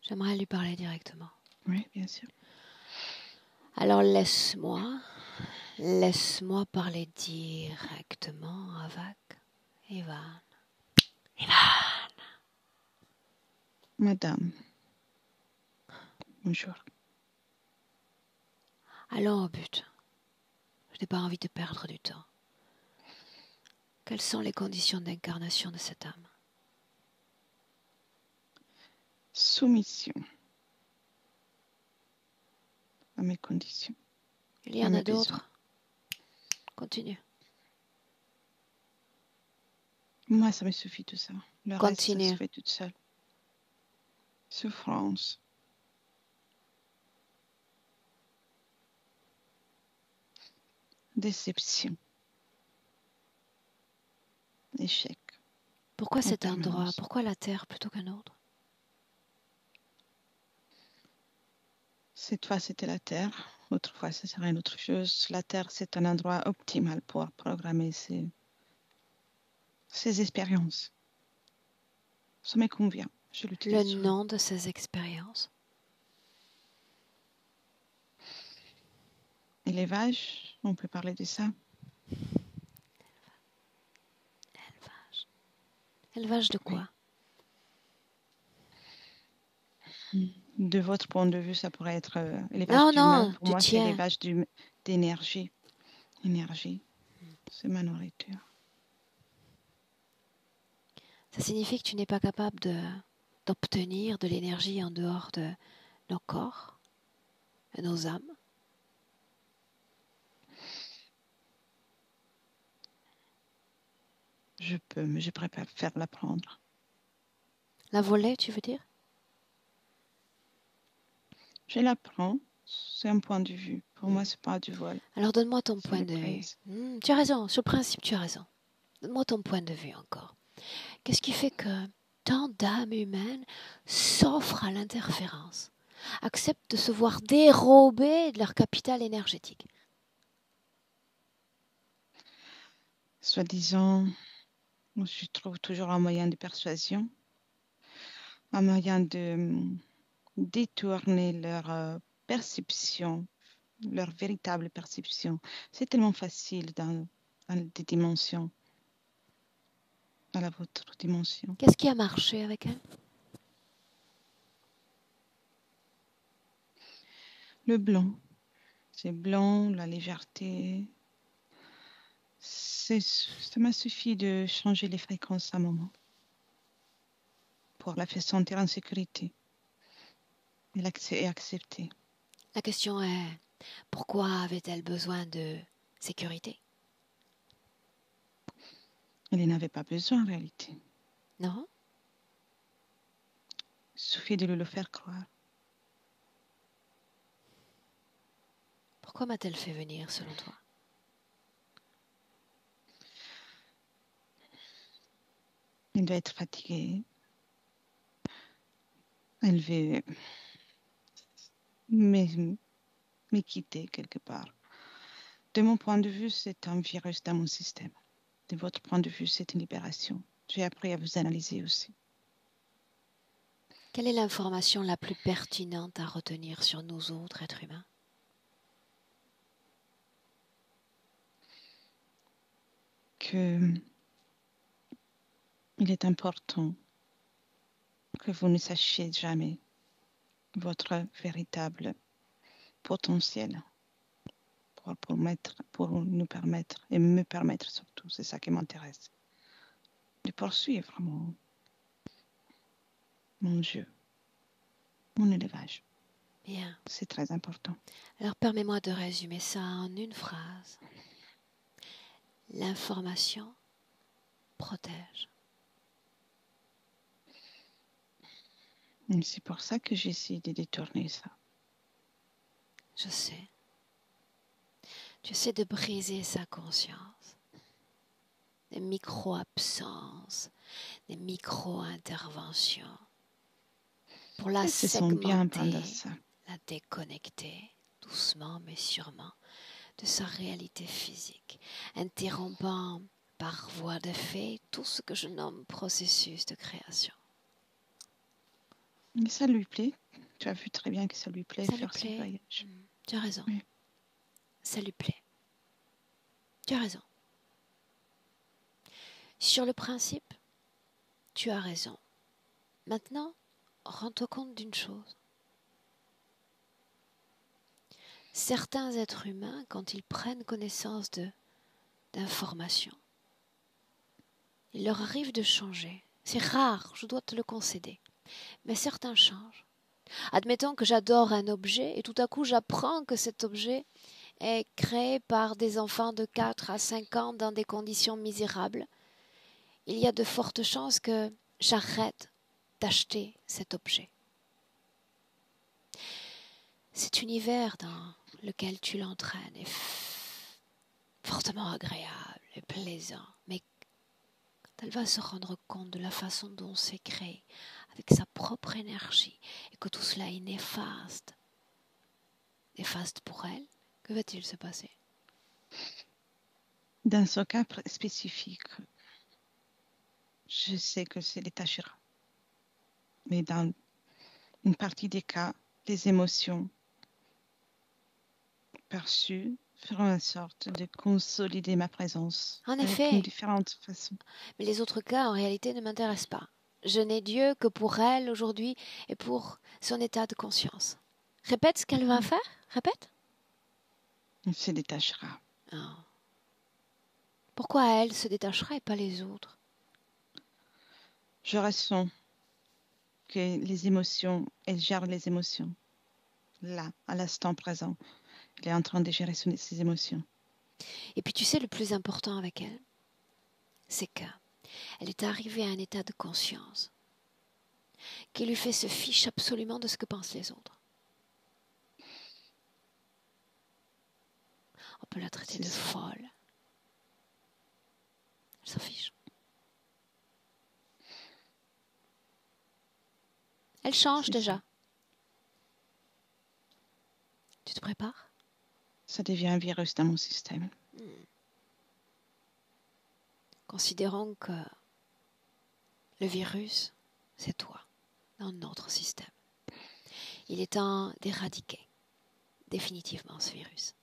J'aimerais lui parler directement. Oui, bien sûr. Alors laisse-moi parler directement avec Ivan. Madame, bonjour. Allons au but. Je n'ai pas envie de perdre du temps. Quelles sont les conditions d'incarnation de cette âme? Soumission à mes conditions. Il y en a d'autres. Continue. Moi, ça me suffit tout ça. Le reste, ça Continue. se fait toute seule. Souffrance. Déception. Échec. Pourquoi cet endroit? permanence. Pourquoi la Terre plutôt qu'un autre? Cette fois, c'était la Terre. Autrefois, ça serait une autre chose. La Terre, c'est un endroit optimal pour programmer ces expériences. Ça me convient. Je Le l'utilise. nom de ces expériences? Élevage, on peut parler de ça. Élevage de quoi? De votre point de vue, ça pourrait être élevage Non, d'humain. non, Pour du moi, c'est tien. élevage d'énergie. Énergie, c'est ma nourriture. Ça signifie que tu n'es pas capable d'obtenir de l'énergie en dehors de nos corps, de nos âmes. Je peux, mais je préfère faire l'apprendre. La volée, tu veux dire? Je l'apprends, c'est un point de vue. Pour moi, c'est pas du vol. Alors donne-moi ton C'est point le de vue. praise. Tu as raison, sur le principe, tu as raison. Donne-moi ton point de vue encore. Qu'est-ce qui fait que tant d'âmes humaines s'offrent à l'interférence, acceptent de se voir dérobées de leur capital énergétique? Soi-disant, je trouve toujours un moyen de persuasion, un moyen de détourner leur perception, leur véritable perception. C'est tellement facile dans des dimensions, dans la vôtre dimension. Qu'est-ce qui a marché avec elle? Le blanc, c'est blanc, la légèreté. Ça m'a suffi de changer les fréquences à un moment pour la faire sentir en sécurité et accepter. La question est, pourquoi avait-elle besoin de sécurité? Elle n'avait pas besoin en réalité. Non? Il suffit de le faire croire. Pourquoi m'a-t-elle fait venir, selon toi? Elle doit être fatiguée. Elle veut me quitter quelque part. De mon point de vue, c'est un virus dans mon système. De votre point de vue, c'est une libération. J'ai appris à vous analyser aussi. Quelle est l'information la plus pertinente à retenir sur nous autres êtres humains? Que il est important que vous ne sachiez jamais votre véritable potentiel pour nous permettre, et me permettre surtout, c'est ça qui m'intéresse, de poursuivre mon jeu, mon élevage. Bien. C'est très important. Alors permets-moi de résumer ça en une phrase. L'information protège. Et c'est pour ça que j'essaie de détourner ça. Je sais. Tu essaies de briser sa conscience. Des micro-absences, des micro-interventions. Pour la Elles se sent bien pendant segmenter, ça. la déconnecter, doucement mais sûrement, de sa réalité physique, interrompant par voie de fait tout ce que je nomme processus de création. Mais ça lui plaît. Tu as vu très bien que ça lui plaît Ça lui faire ce plaît? voyage. Tu as raison. Oui. Ça lui plaît. Tu as raison. Sur le principe, tu as raison. Maintenant, rends-toi compte d'une chose. Certains êtres humains, quand ils prennent connaissance d'informations, il leur arrive de changer. C'est rare, je dois te le concéder. Mais certains changent. Admettons que j'adore un objet et tout à coup j'apprends que cet objet est créé par des enfants de 4 à 5 ans dans des conditions misérables. Il y a de fortes chances que j'arrête d'acheter cet objet. Cet univers dans lequel tu l'entraînes est fortement agréable et plaisant, mais quand elle va se rendre compte de la façon dont c'est créé, avec sa propre énergie, et que tout cela est néfaste pour elle, que va-t-il se passer? Dans ce cas spécifique, je sais que c'est détachera. Mais dans une partie des cas, les émotions perçues feront en sorte de consolider ma présence En avec effet, une différente façon. mais les autres cas en réalité ne m'intéressent pas. Je n'ai Dieu que pour elle aujourd'hui et pour son état de conscience. Répète ce qu'elle va faire. Répète. Elle se détachera. Oh. Pourquoi elle se détachera et pas les autres? Je ressens que les émotions, elle gère les émotions. Là, à l'instant présent, elle est en train de gérer ses émotions. Et puis tu sais, le plus important avec elle, c'est qu'elle est arrivée à un état de conscience qui lui fait se fiche absolument de ce que pensent les autres. On peut la traiter de folle. Elle s'en fiche. Elle change déjà. Ça. Tu te prépares? Ça devient un virus dans mon système. Considérons que le virus, c'est toi, dans notre système. Il est temps d'éradiquer définitivement ce virus.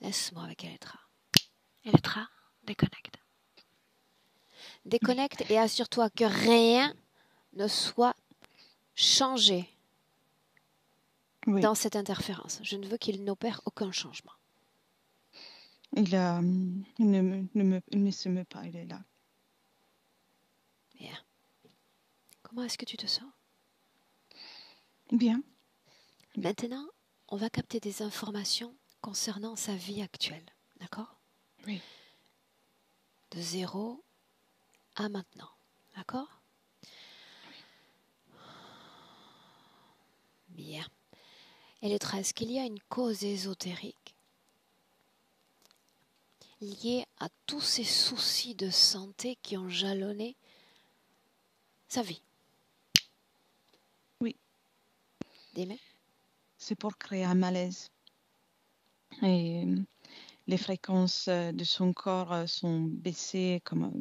Laisse-moi avec Elettra. Elettra, déconnecte. Déconnecte et assure-toi que rien ne soit changé Oui, dans cette interférence. Je ne veux qu'il n'opère aucun changement. il ne se meut pas, il est là. Bien. Comment est-ce que tu te sens? Bien. Maintenant, on va capter des informations concernant sa vie actuelle. D'accord? Oui. De 0 à maintenant. D'accord? Bien. Elettra, est-ce qu'il y a une cause ésotérique liée à tous ces soucis de santé qui ont jalonné sa vie? Oui. Dis-moi. C'est pour créer un malaise. Et les fréquences de son corps sont baissées comme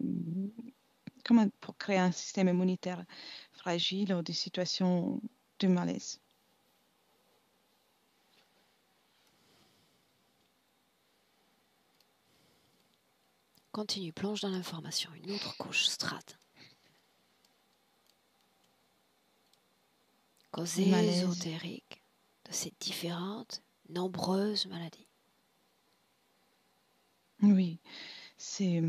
pour créer un système immunitaire fragile ou des situations de malaise. Continue, plonge dans l'information. Une autre couche, strate. Cause Le malaise. ésotérique de ces différentes, nombreuses maladies. Oui, c'est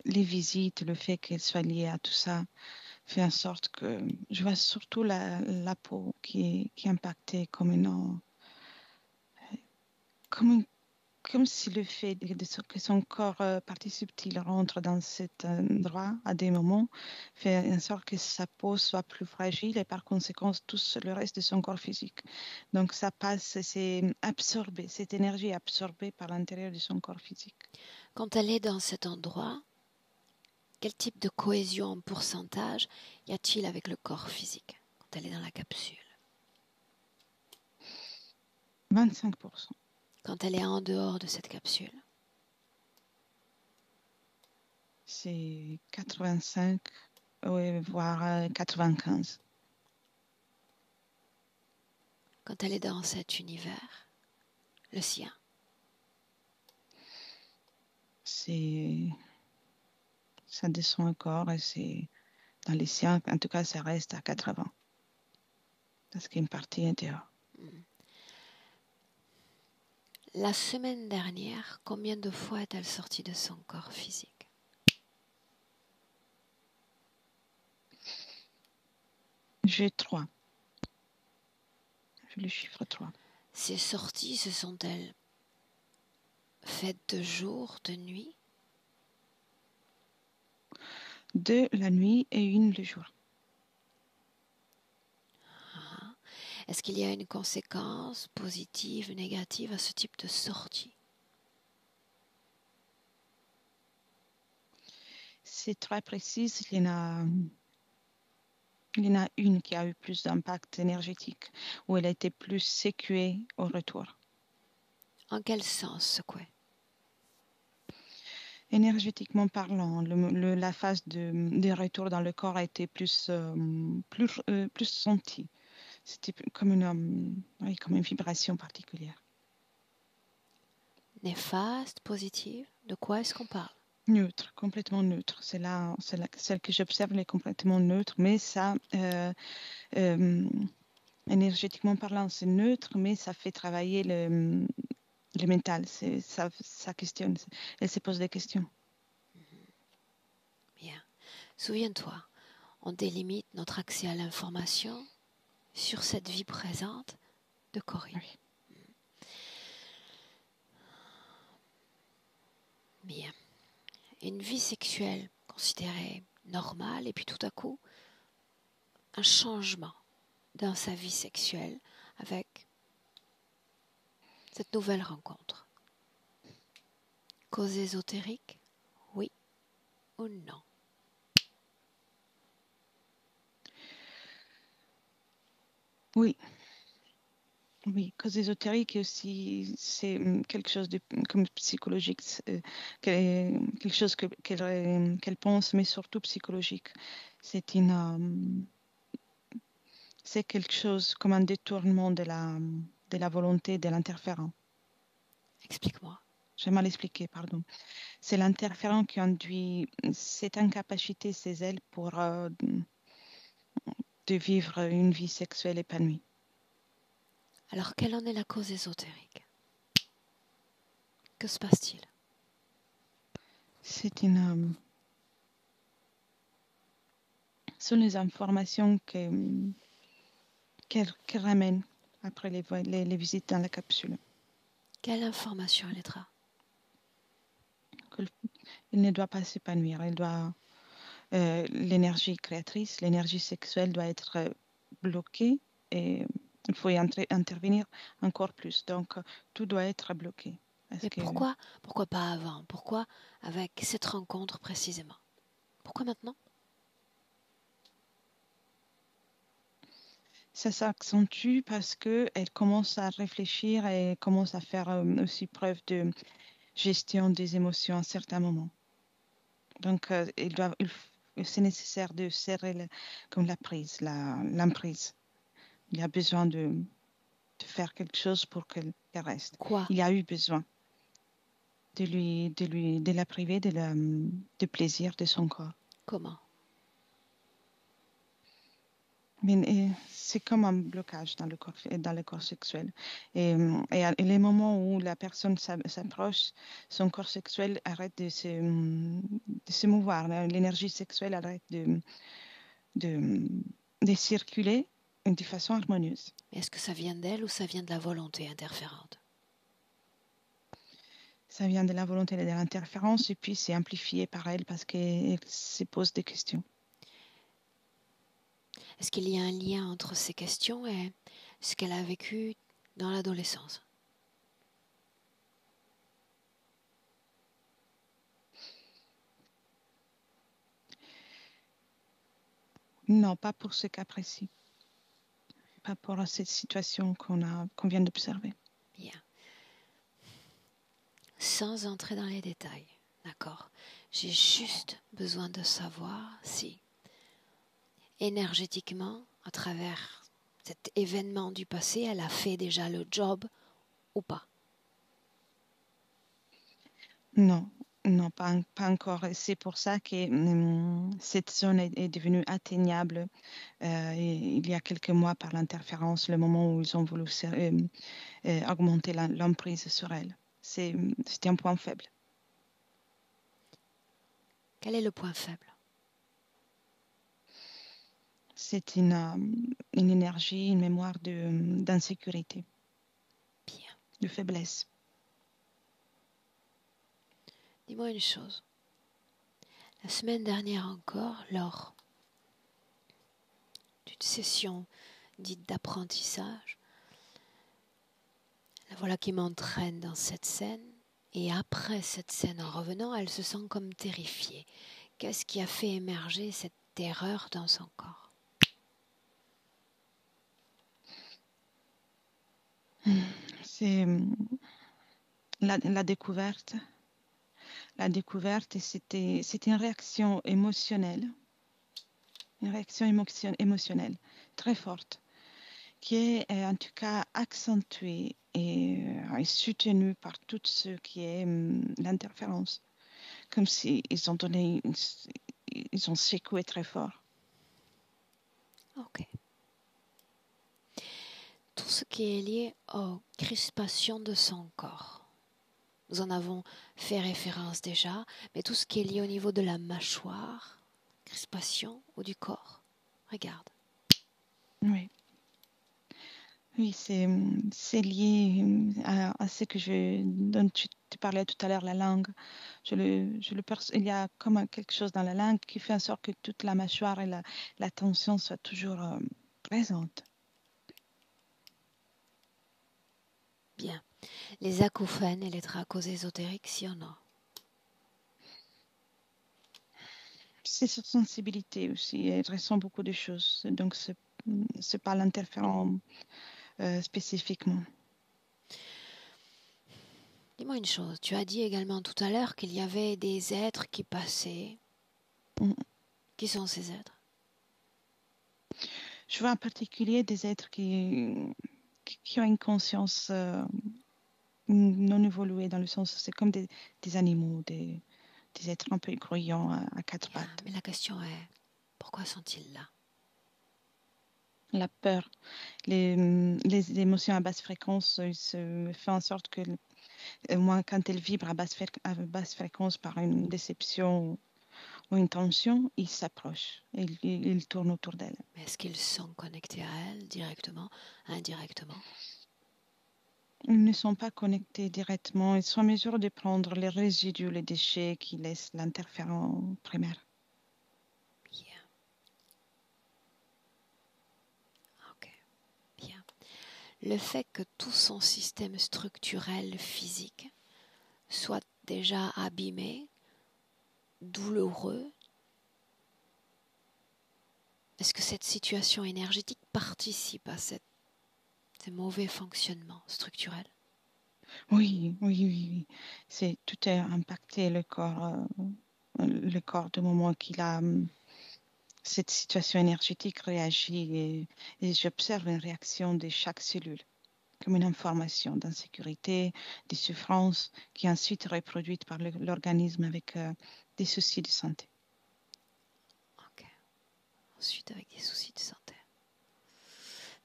les visites, le fait qu'elles soient liées à tout ça, fait en sorte que je vois surtout la peau qui est impactée comme si le fait que son corps partie subtile rentre dans cet endroit à des moments fait en sorte que sa peau soit plus fragile et par conséquent tout le reste de son corps physique. Donc ça passe, c'est absorbé, cette énergie est absorbée par l'intérieur de son corps physique. Quand elle est dans cet endroit, quel type de cohésion en pourcentage y a-t-il avec le corps physique quand elle est dans la capsule? 25%. Quand elle est en dehors de cette capsule? C'est 85, oui, voire 95. Quand elle est dans cet univers, le sien? Ça descend encore et c'est dans les siens, en tout cas, ça reste à 80. Parce qu'une partie est dehors. La semaine dernière, combien de fois est-elle sortie de son corps physique? J'ai 3. J'ai le chiffre 3. Ces sorties, se sont-elles faites de jour, de nuit? 2 la nuit et 1 le jour. Est-ce qu'il y a une conséquence positive, négative à ce type de sortie? C'est très précis. Il y en a une qui a eu plus d'impact énergétique, où elle a été plus sécuée au retour. En quel sens, secouée? Énergétiquement parlant, la phase de retour dans le corps a été plus sentie. C'était comme comme une vibration particulière. Néfaste, positive? De quoi est-ce qu'on parle? Neutre, complètement neutre. Celle que j'observe, elle est complètement neutre, mais ça, énergétiquement parlant, c'est neutre, mais ça fait travailler le mental. Ça questionne, elle se pose des questions. Bien. Souviens-toi, on délimite notre accès à l'information sur cette vie présente de Corinne. Oui. Bien. Une vie sexuelle considérée normale et puis tout à coup, un changement dans sa vie sexuelle avec cette nouvelle rencontre. Cause ésotérique? Oui ou non? Oui. Oui, cause ésotérique et aussi c'est quelque chose de comme psychologique, quelque chose qu'elle pense, mais surtout psychologique. C'est c'est quelque chose comme un détournement de la volonté de l'interférent. Explique-moi. J'ai mal expliqué, pardon. C'est l'interférent qui induit cette incapacité chez elle pour de vivre une vie sexuelle épanouie. Alors, quelle en est la cause ésotérique? Que se passe-t-il? C'est sont les informations qu'elle ramène après les visites dans la capsule. Quelle information, Elettra? Elle ne doit pas s'épanouir. Elle doit l'énergie créatrice, l'énergie sexuelle doit être bloquée et il faut y intervenir encore plus. Donc tout doit être bloqué. Mais pourquoi pas avant? Pourquoi avec cette rencontre précisément? Pourquoi maintenant? Ça s'accentue parce qu'elle commence à réfléchir et commence à faire aussi preuve de gestion des émotions à certains moments. Donc, c'est nécessaire de serrer comme la prise, l'emprise. Il y a besoin de faire quelque chose pour qu'elle reste. Quoi? Il y a eu besoin de la priver de plaisir de son corps. Comment? Mais c'est comme un blocage dans le corps sexuel. Et les moments où la personne s'approche, son corps sexuel arrête de se mouvoir. L'énergie sexuelle arrête de circuler de façon harmonieuse. Est-ce que ça vient d'elle ou ça vient de la volonté interférente? Ça vient de la volonté de l'interférence et puis c'est amplifié par elle parce qu'elle se pose des questions. Est-ce qu'il y a un lien entre ces questions et ce qu'elle a vécu dans l'adolescence? Non, pas pour ce cas précis. Pas pour cette situation qu'on vient d'observer. Bien. Sans entrer dans les détails, d'accord? J'ai juste besoin de savoir si, énergétiquement, à travers cet événement du passé, elle a fait déjà le job ou pas. Non, non, pas encore. C'est pour ça que cette zone est devenue atteignable il y a quelques mois par l'interférence, le moment où ils ont voulu augmenter l'emprise sur elle. C'était un point faible. Quel est le point faible? C'est une énergie, une mémoire d'insécurité, Bien. de faiblesse. Dis-moi une chose. La semaine dernière encore, lors d'une session dite d'apprentissage, la voilà qui m'entraîne dans cette scène, et après cette scène, en revenant, elle se sent comme terrifiée. Qu'est-ce qui a fait émerger cette terreur dans son corps? C'est la découverte. La découverte, et c'était une réaction émotionnelle, émotionnelle très forte, qui est en tout cas accentuée et soutenue par tout ce qui est l'interférence, comme si ils ont secoué très fort. Ok. Tout ce qui est lié aux crispations de son corps. Nous en avons fait référence déjà, mais tout ce qui est lié au niveau de la mâchoire, crispation ou du corps. Regarde. Oui. Oui, c'est lié à ce dont tu parlais tout à l'heure, la langue. Il y a comme quelque chose dans la langue qui fait en sorte que toute la mâchoire et la tension soient toujours présentes. Bien. Les acouphènes et les tracos ésotériques, si ou non? C'est sur sensibilité aussi. Elle ressent beaucoup de choses. Donc, c'est pas l'interférent spécifiquement. Dis-moi une chose, tu as dit également tout à l'heure qu'il y avait des êtres qui passaient. Mm. Qui sont ces êtres? Je vois en particulier des êtres qui ont une conscience non évoluée, dans le sens où c'est comme des animaux, des êtres un peu croyants à quatre Bien, pattes. mais la question est, pourquoi sont-ils là? La peur, les émotions à basse fréquence, se fait en sorte que, moi, quand elles vibrent à basse fréquence par une déception ou une tension, ils s'approchent, ils tournent autour d'elles. Mais est-ce qu'ils sont connectés à elles directement, indirectement? Ils ne sont pas connectés directement, ils sont en mesure de prendre les résidus, les déchets qui laissent l'interférent primaire. Bien. Ok. Bien. Le fait que tout son système structurel physique soit déjà abîmé, douloureux, est-ce que cette situation énergétique participe à ce mauvais fonctionnement structurel? Oui. C'est tout est impacté le corps du moment qu'il a cette situation énergétique réagit et j'observe une réaction de chaque cellule, comme une information d'insécurité, de souffrance, qui est ensuite reproduite par l'organisme avec des soucis de santé. Ok. Ensuite, avec des soucis de santé.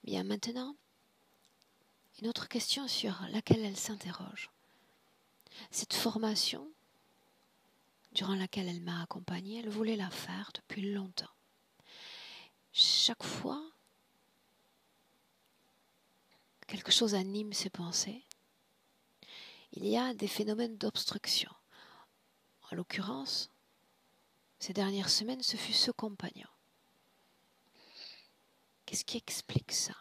Bien, maintenant, une autre question sur laquelle elle s'interroge. Cette formation, durant laquelle elle m'a accompagnée, elle voulait la faire depuis longtemps. Chaque fois, quelque chose anime ses pensées. Il y a des phénomènes d'obstruction. En l'occurrence, ces dernières semaines, ce fut ce compagnon. Qu'est-ce qui explique ça?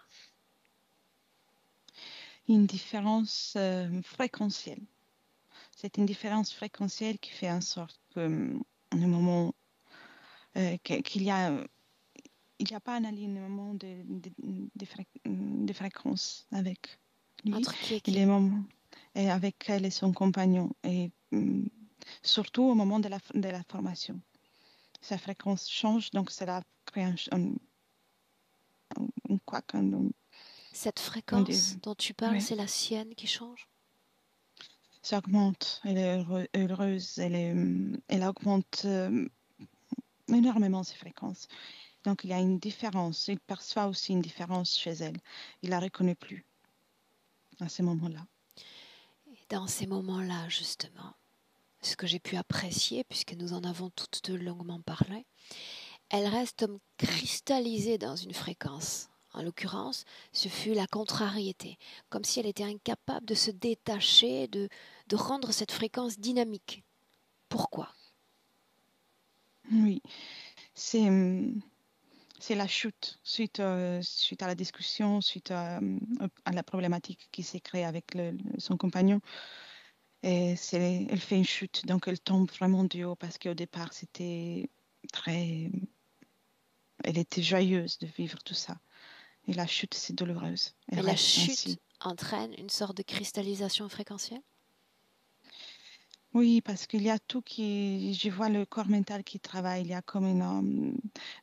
Une différence fréquentielle. C'est une différence fréquentielle qui fait en sorte que, au moment qu'il y a il n'y a pas un alignement de fréquences avec lui. Entre qui et Et qui? les moments et avec elle et son compagnon. Et surtout au moment de la formation. Sa fréquence change, donc cela crée un couac. Cette fréquence dont tu parles, Oui, c'est la sienne qui change? ça augmente. Elle est heureuse. Elle augmente énormément ses fréquences. Donc, il y a une différence. Il perçoit aussi une différence chez elle. Il la reconnaît plus à ce moment-là. Et dans ces moments-là, justement, ce que j'ai pu apprécier, puisque nous en avons toutes deux longuement parlé, elle reste cristallisée dans une fréquence. En l'occurrence, ce fut la contrariété, comme si elle était incapable de se détacher, de rendre cette fréquence dynamique. Pourquoi? Oui, c'est la chute suite à la discussion, suite à la problématique qui s'est créée avec son compagnon. Et elle fait une chute, donc elle tombe vraiment du haut parce qu'au départ, elle était joyeuse de vivre tout ça. Et la chute, c'est douloureuse. Elle Mais la reste chute ainsi. entraîne une sorte de cristallisation fréquentielle? Oui, parce qu'il y a tout je vois le corps mental qui travaille. Il y a comme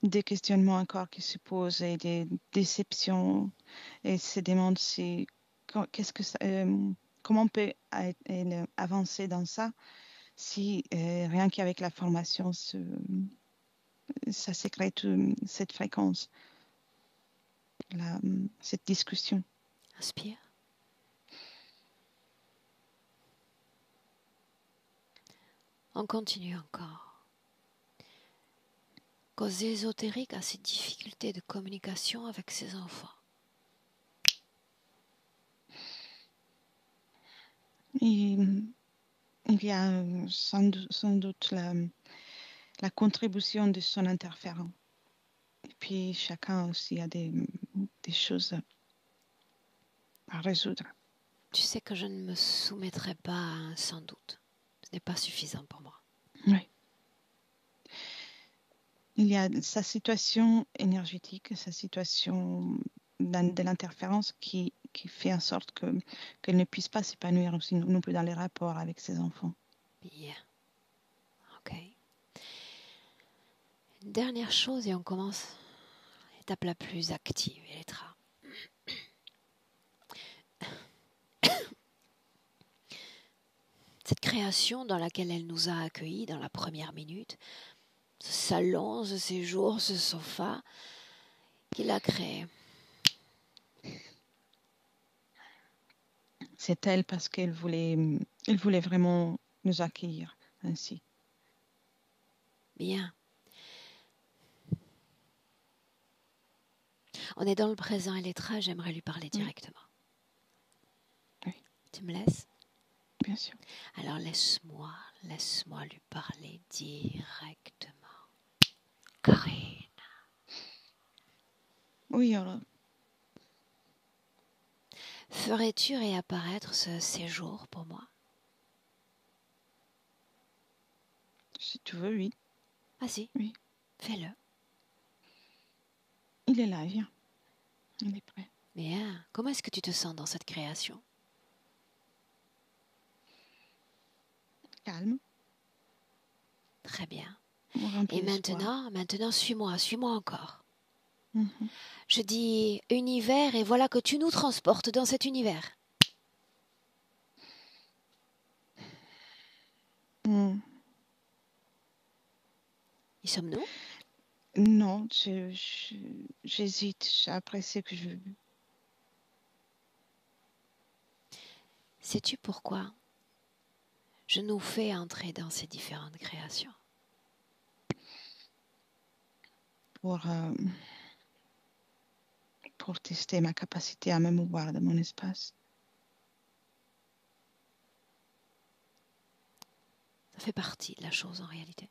des questionnements encore qui se posent et des déceptions et se demande qu'est-ce que comment on peut avancer dans ça si rien qu'avec la formation, ça se crée cette fréquence, cette discussion. Inspire. On continue encore. Cause ésotérique a ses difficultés de communication avec ses enfants. Et, il y a sans doute la contribution de son interférent. Et puis chacun aussi a des choses à résoudre. Tu sais que je ne me soumettrai pas à un sans doute. Ce n'est pas suffisant pour moi. Oui. Il y a sa situation énergétique, sa situation de l'interférence qui qui fait en sorte qu'elle ne puisse pas s'épanouir aussi non plus dans les rapports avec ses enfants. Bien. Ok. Une dernière chose et on commence l'étape la plus active, Elettra. Cette création dans laquelle elle nous a accueillis dans la première minute, ce salon, ce séjour, ce sofa qu'il a créé. C'est elle parce qu'elle voulait vraiment nous accueillir ainsi. Bien. On est dans le présent, Elettra, j'aimerais lui parler directement. Oui. Tu me laisses? Bien sûr. Alors laisse-moi lui parler directement. Corinne. Oui, alors. Ferais-tu réapparaître ce séjour pour moi? Si tu veux, oui. Vas-y. Oui. Fais-le. Il est là, viens. Il est prêt. Bien. Comment est-ce que tu te sens dans cette création? Calme. Très bien. Rempli Et d'espoir. maintenant, suis-moi encore. Mhm. Je dis univers et voilà que tu nous transportes dans cet univers. Mm. Y sommes-nous? Non, j'hésite. Après, c'est que je... Sais-tu pourquoi je nous fais entrer dans ces différentes créations? Pour tester ma capacité à me mouvoir dans mon espace. Ça fait partie de la chose en réalité.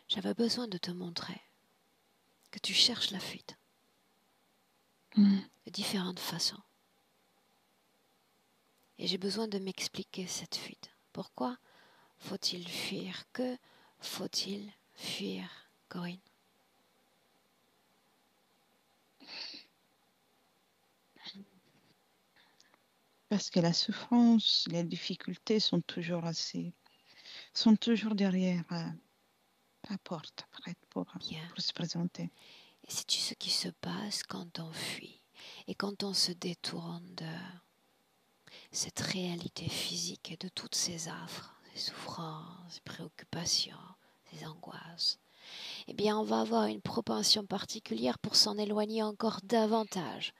J'avais besoin de te montrer que tu cherches la fuite de différentes façons. Et j'ai besoin de m'expliquer cette fuite. Pourquoi faut-il fuir? Que faut-il fuir, Corinne? Parce que la souffrance, les difficultés sont toujours derrière la porte, prête pour se présenter. Et sais-tu ce qui se passe quand on fuit et quand on se détourne de cette réalité physique et de toutes ces affres, ces souffrances, ces préoccupations, ces angoisses? Eh bien, on va avoir une propension particulière pour s'en éloigner encore davantage.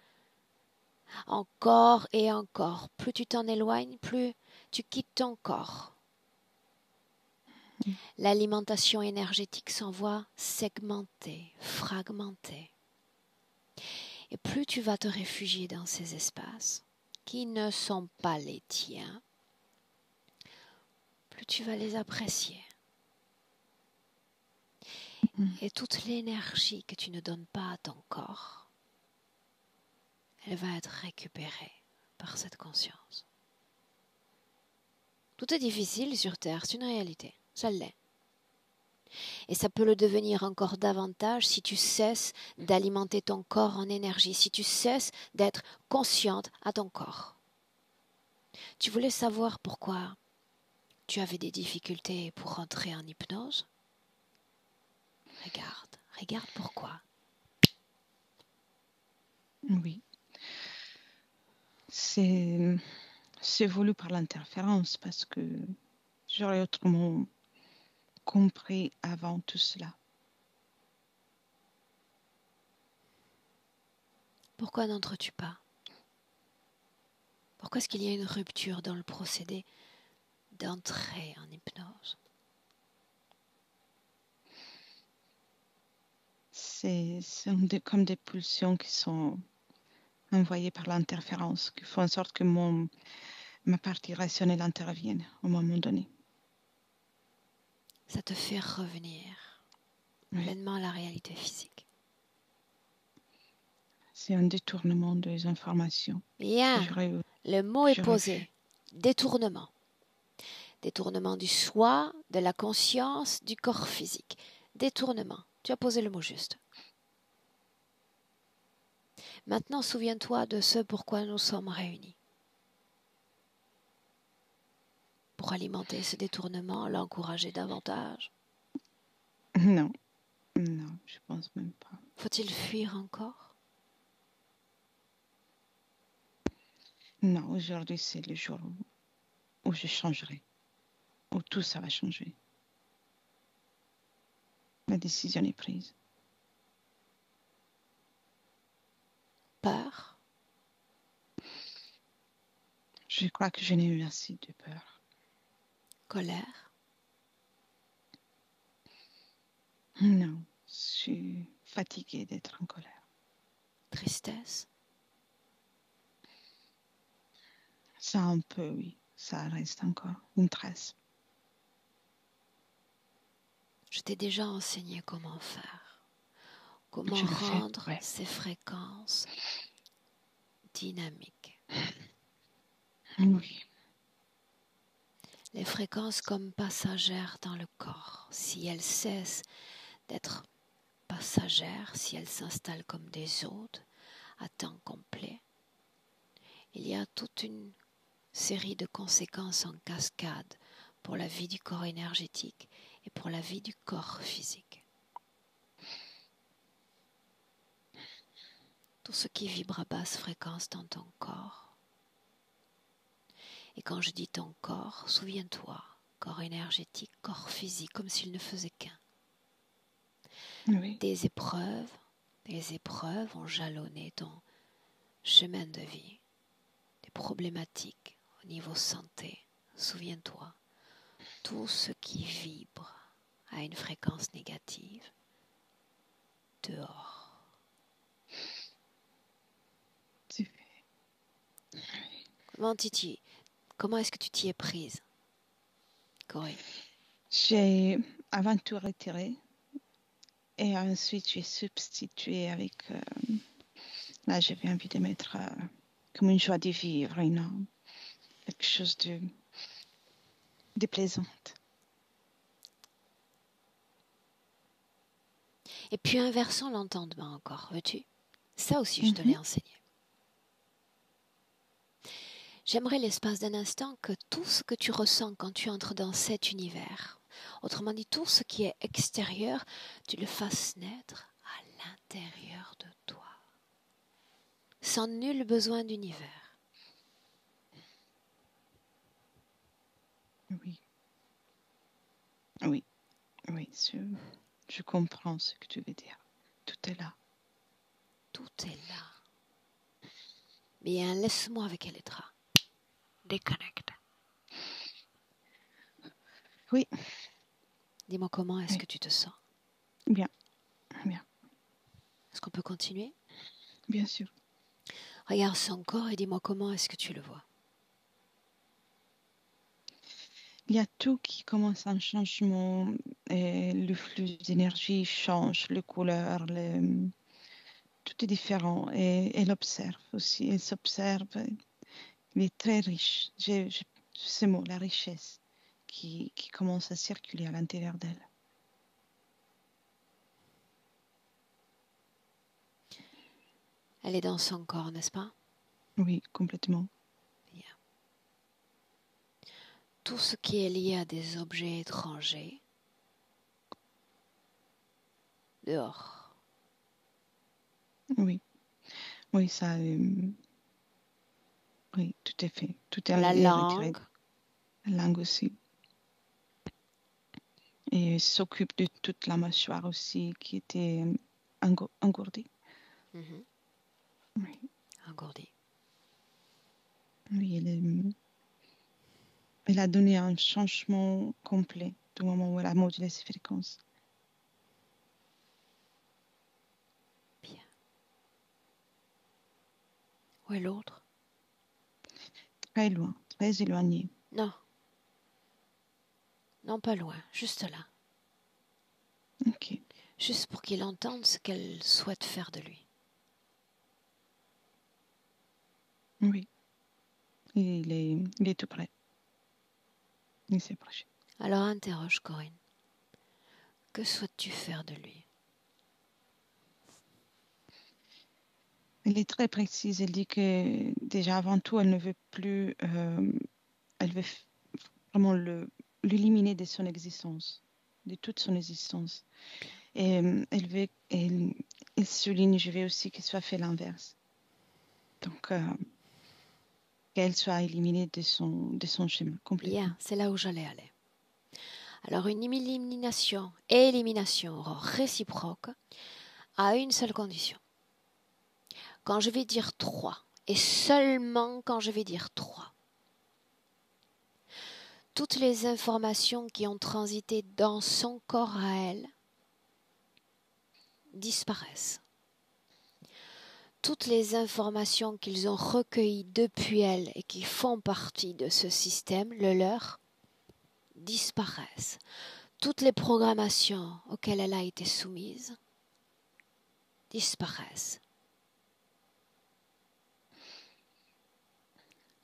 Encore et encore. Plus tu t'en éloignes, plus tu quittes ton corps. L'alimentation énergétique s'envoie segmentée, fragmentée. Et plus tu vas te réfugier dans ces espaces qui ne sont pas les tiens, plus tu vas les apprécier. Et toute l'énergie que tu ne donnes pas à ton corps, elle va être récupérée par cette conscience. Tout est difficile sur Terre, c'est une réalité, ça l'est. Et ça peut le devenir encore davantage si tu cesses d'alimenter ton corps en énergie, si tu cesses d'être consciente à ton corps. Tu voulais savoir pourquoi tu avais des difficultés pour rentrer en hypnose? Regarde pourquoi. Oui. C'est voulu par l'interférence parce que j'aurais autrement compris avant tout cela. Pourquoi n'entres-tu pas? Pourquoi est-ce qu'il y a une rupture dans le procédé d'entrée en hypnose? C'est comme des pulsions qui sont envoyées par l'interférence, qui font en sorte que ma partie rationnelle intervienne au moment donné. Ça te fait revenir pleinement à la réalité physique. C'est un détournement des informations. Bien, le mot est posé. Détournement. Détournement du soi, de la conscience, du corps physique. Détournement. Tu as posé le mot juste. Maintenant, souviens-toi de ce pourquoi nous sommes réunis. Pour alimenter ce détournement, l'encourager davantage. Non, non, je pense même pas. Faut-il fuir encore? Non, aujourd'hui, c'est le jour où je changerai, où tout ça va changer. La décision est prise. Peur? Je crois que je n'ai eu assez de peur. Colère? Non, je suis fatiguée d'être en colère. Tristesse? Ça un peu, oui, ça reste encore une trace. Je t'ai déjà enseigné comment faire. Comment Je le fais, rendre ouais. ces fréquences dynamiques. Oui, Les fréquences comme passagères dans le corps. Si elles cessent d'être passagères, si elles s'installent comme des hôtes à temps complet, il y a toute une série de conséquences en cascade pour la vie du corps énergétique et pour la vie du corps physique. Tout ce qui vibre à basse fréquence dans ton corps. Et quand je dis ton corps, souviens-toi, corps énergétique, corps physique, comme s'il ne faisait qu'un. oui, Des épreuves, les épreuves ont jalonné ton chemin de vie, des problématiques au niveau santé. Souviens-toi, tout ce qui vibre à une fréquence négative, dehors. c'est fait. Comment est-ce que tu t'y es prise, Corinne? J'ai avant tout retiré et ensuite j'ai substitué avec... là, j'avais envie de mettre comme une joie de vivre, quelque chose de plaisante. Et puis inversons l'entendement encore, veux-tu? Ça aussi, je te l'ai enseigné. J'aimerais l'espace d'un instant que tout ce que tu ressens quand tu entres dans cet univers, autrement dit tout ce qui est extérieur, tu le fasses naître à l'intérieur de toi, sans nul besoin d'univers. Oui, oui, oui, je comprends ce que tu veux dire. Tout est là. Tout est là. Bien, laisse-moi avec Elettra. Déconnecte. Oui. Dis-moi comment est-ce Oui. que tu te sens? Bien, bien. Est-ce qu'on peut continuer? Bien sûr. Regarde son corps et dis-moi comment est-ce que tu le vois. Il y a tout qui commence un changement, et le flux d'énergie change, les couleurs, tout est différent. Et elle observe aussi, elle s'observe. Il est très riche. J'ai ce mot, la richesse, qui commence à circuler à l'intérieur d'elle. Elle est dans son corps, n'est-ce pas? Oui, complètement. Bien. Tout ce qui est lié à des objets étrangers, dehors. Oui, oui, ça, oui, tout est fait. Tout est La retiré. langue, La langue aussi. Et elle s'occupe de toute la mâchoire aussi, qui était engourdie. Oui, engourdi. oui, elle a donné un changement complet du moment où elle a modulé ses fréquences. Bien. Où est l'autre? Très loin, très éloigné. Non. Non, pas loin, juste là. Ok, Juste pour qu'il entende ce qu'elle souhaite faire de lui. oui. Il est tout prêt. Il s'est approché. Alors interroge Corinne. Que souhaites-tu faire de lui? Elle est très précise. Elle dit que déjà avant tout, elle ne veut plus, elle veut vraiment l'éliminer de son existence, de toute son existence. Et elle souligne, je veux aussi qu'il soit fait l'inverse. Donc, qu'elle soit éliminée de son chemin complètement. Bien, c'est là où j'allais aller. Alors, une élimination et élimination réciproque à une seule condition. Quand je vais dire 3, et seulement quand je vais dire 3, toutes les informations qui ont transité dans son corps à elle disparaissent. Toutes les informations qu'ils ont recueillies depuis elle et qui font partie de ce système, le leur, disparaissent. Toutes les programmations auxquelles elle a été soumise disparaissent.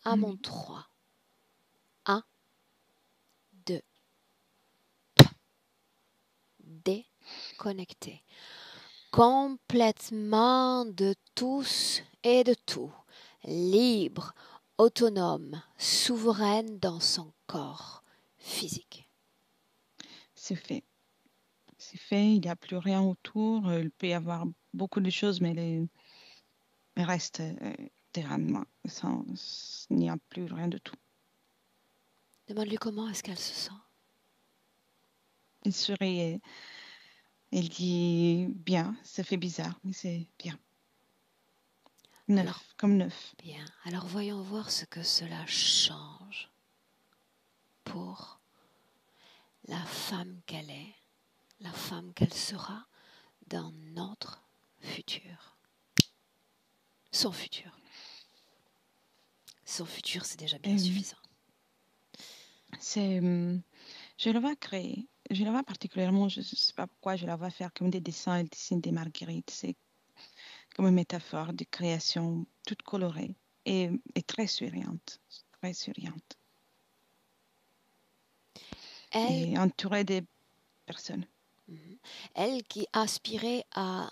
À mon 3. 1, 2. Déconnecté. Complètement de tous et de tout. Libre, autonome, souveraine dans son corps physique. C'est fait. C'est fait, il n'y a plus rien autour. Il peut y avoir beaucoup de choses, mais elle reste derrière moi. Il n'y a plus rien de tout. Demande-lui comment est-ce qu'elle se sent. Elle sourit et elle dit bien, ça fait bizarre, mais c'est bien. Neuf, Alors, comme neuf. bien, alors voyons voir ce que cela change pour la femme qu'elle est, la femme qu'elle sera dans notre futur. Son futur. Son futur, c'est déjà bien suffisant. Je la vois créer. Je la vois particulièrement, je ne sais pas pourquoi, je la vois faire comme des dessins. Elle dessine des marguerites. C'est comme une métaphore de création toute colorée et très souriante. Très souriante. Et entourée des personnes. Elle qui aspirait à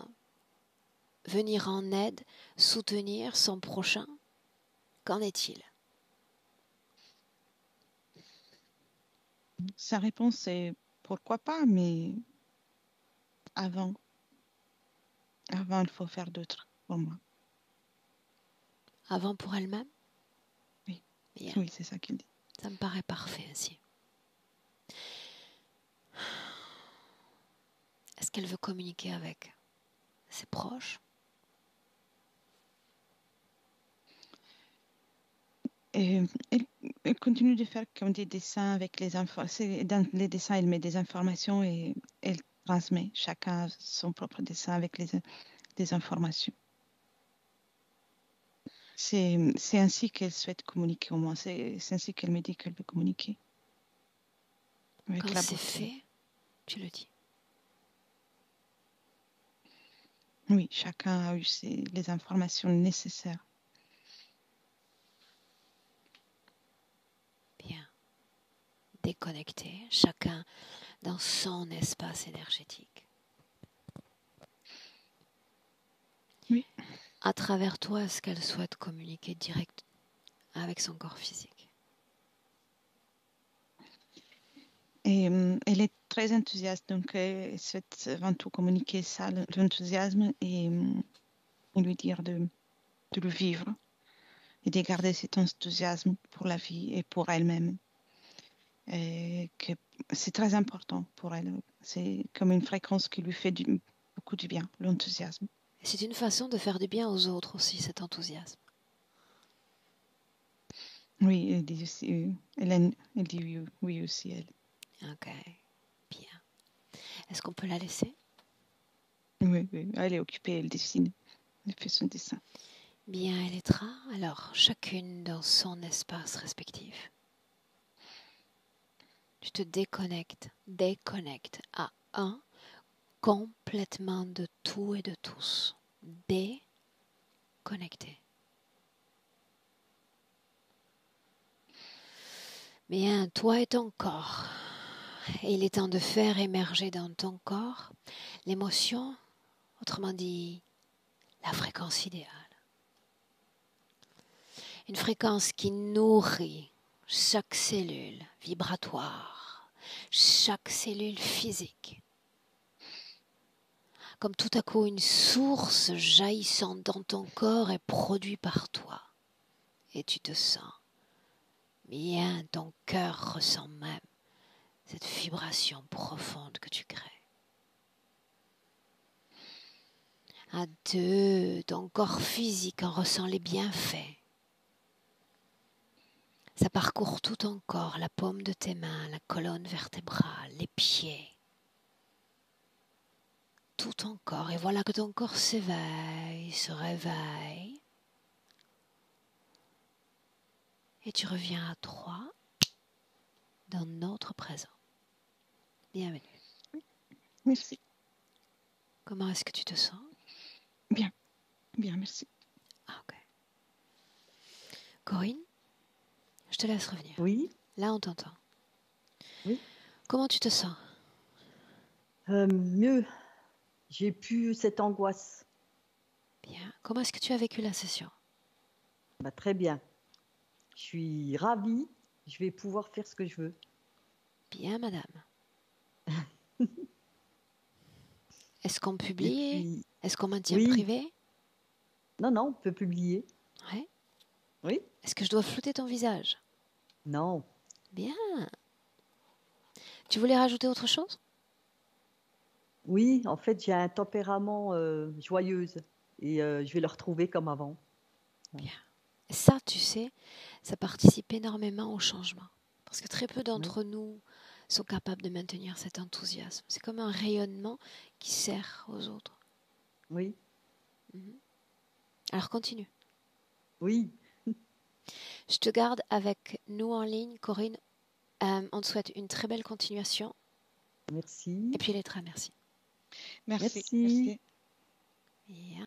venir en aide, soutenir son prochain, qu'en est-il? Sa réponse est pourquoi pas, mais avant, il faut faire d'autres pour moi. Avant pour elle-même? Oui, bien. Oui, c'est ça qu'il dit. Ça me paraît parfait ainsi. Est-ce qu'elle veut communiquer avec ses proches? Et elle continue de faire comme des dessins avec les enfants. Dans les dessins, elle met des informations et elle transmet. Chacun a son propre dessin avec des informations. C'est ainsi qu'elle souhaite communiquer au moins. C'est ainsi qu'elle me dit qu'elle veut communiquer. Avec Quand la c'est beauté. fait, tu le dis. Oui, chacun a eu les informations nécessaires. Bien. Déconnecté, chacun dans son espace énergétique. Oui. À travers toi, est-ce qu'elle souhaite communiquer direct avec son corps physique? Et elle est très enthousiaste, donc elle souhaite avant tout communiquer ça, l'enthousiasme, et lui dire de le vivre et de garder cet enthousiasme pour la vie et pour elle-même. Et que c'est très important pour elle. C'est comme une fréquence qui lui fait beaucoup du bien, l'enthousiasme. Et c'est une façon de faire du bien aux autres aussi, cet enthousiasme. Oui, elle dit aussi, elle dit oui aussi, elle. Ok, bien. Est-ce qu'on peut la laisser? Oui, elle est occupée, elle dessine, elle fait son dessin. Bien, Elettra. Alors, chacune dans son espace respectif. Tu te déconnectes à un complètement de tout et de tous. Déconnecté. Bien, toi et ton corps. Et il est temps de faire émerger dans ton corps l'émotion, autrement dit, la fréquence idéale. Une fréquence qui nourrit chaque cellule vibratoire, chaque cellule physique. Comme tout à coup une source jaillissante dans ton corps est produite par toi. Et tu te sens bien, ton cœur ressent même cette vibration profonde que tu crées. À 2, ton corps physique en ressent les bienfaits. Ça parcourt tout ton corps, la paume de tes mains, la colonne vertébrale, les pieds. Tout ton corps. Et voilà que ton corps s'éveille, se réveille. Et tu reviens à 3 dans notre présent. Bienvenue. Merci. Comment est-ce que tu te sens? Bien, bien, merci. Ah, ok. Corinne, je te laisse revenir. Oui, Là, on t'entend. oui. Comment tu te sens? Mieux. J'ai plus cette angoisse. Bien. Comment est-ce que tu as vécu la session? Bah, très bien. Je suis ravie. Je vais pouvoir faire ce que je veux. Bien, madame. Est-ce qu'on Et publie? puis, Est-ce qu'on maintient oui. privé? Non, on peut publier. Ouais. Oui. Est-ce que je dois flouter ton visage? Non. Bien. Tu voulais rajouter autre chose? Oui, en fait, j'ai un tempérament joyeuse et je vais le retrouver comme avant. Bien. Ça, tu sais, ça participe énormément au changement. Parce que très peu d'entre nous sont capables de maintenir cet enthousiasme. C'est comme un rayonnement qui sert aux autres. Oui, Alors continue. oui. Je te garde avec nous en ligne, Corinne. On te souhaite une très belle continuation. Merci. Et puis Lettra, merci. Merci. Merci. Merci. Bien.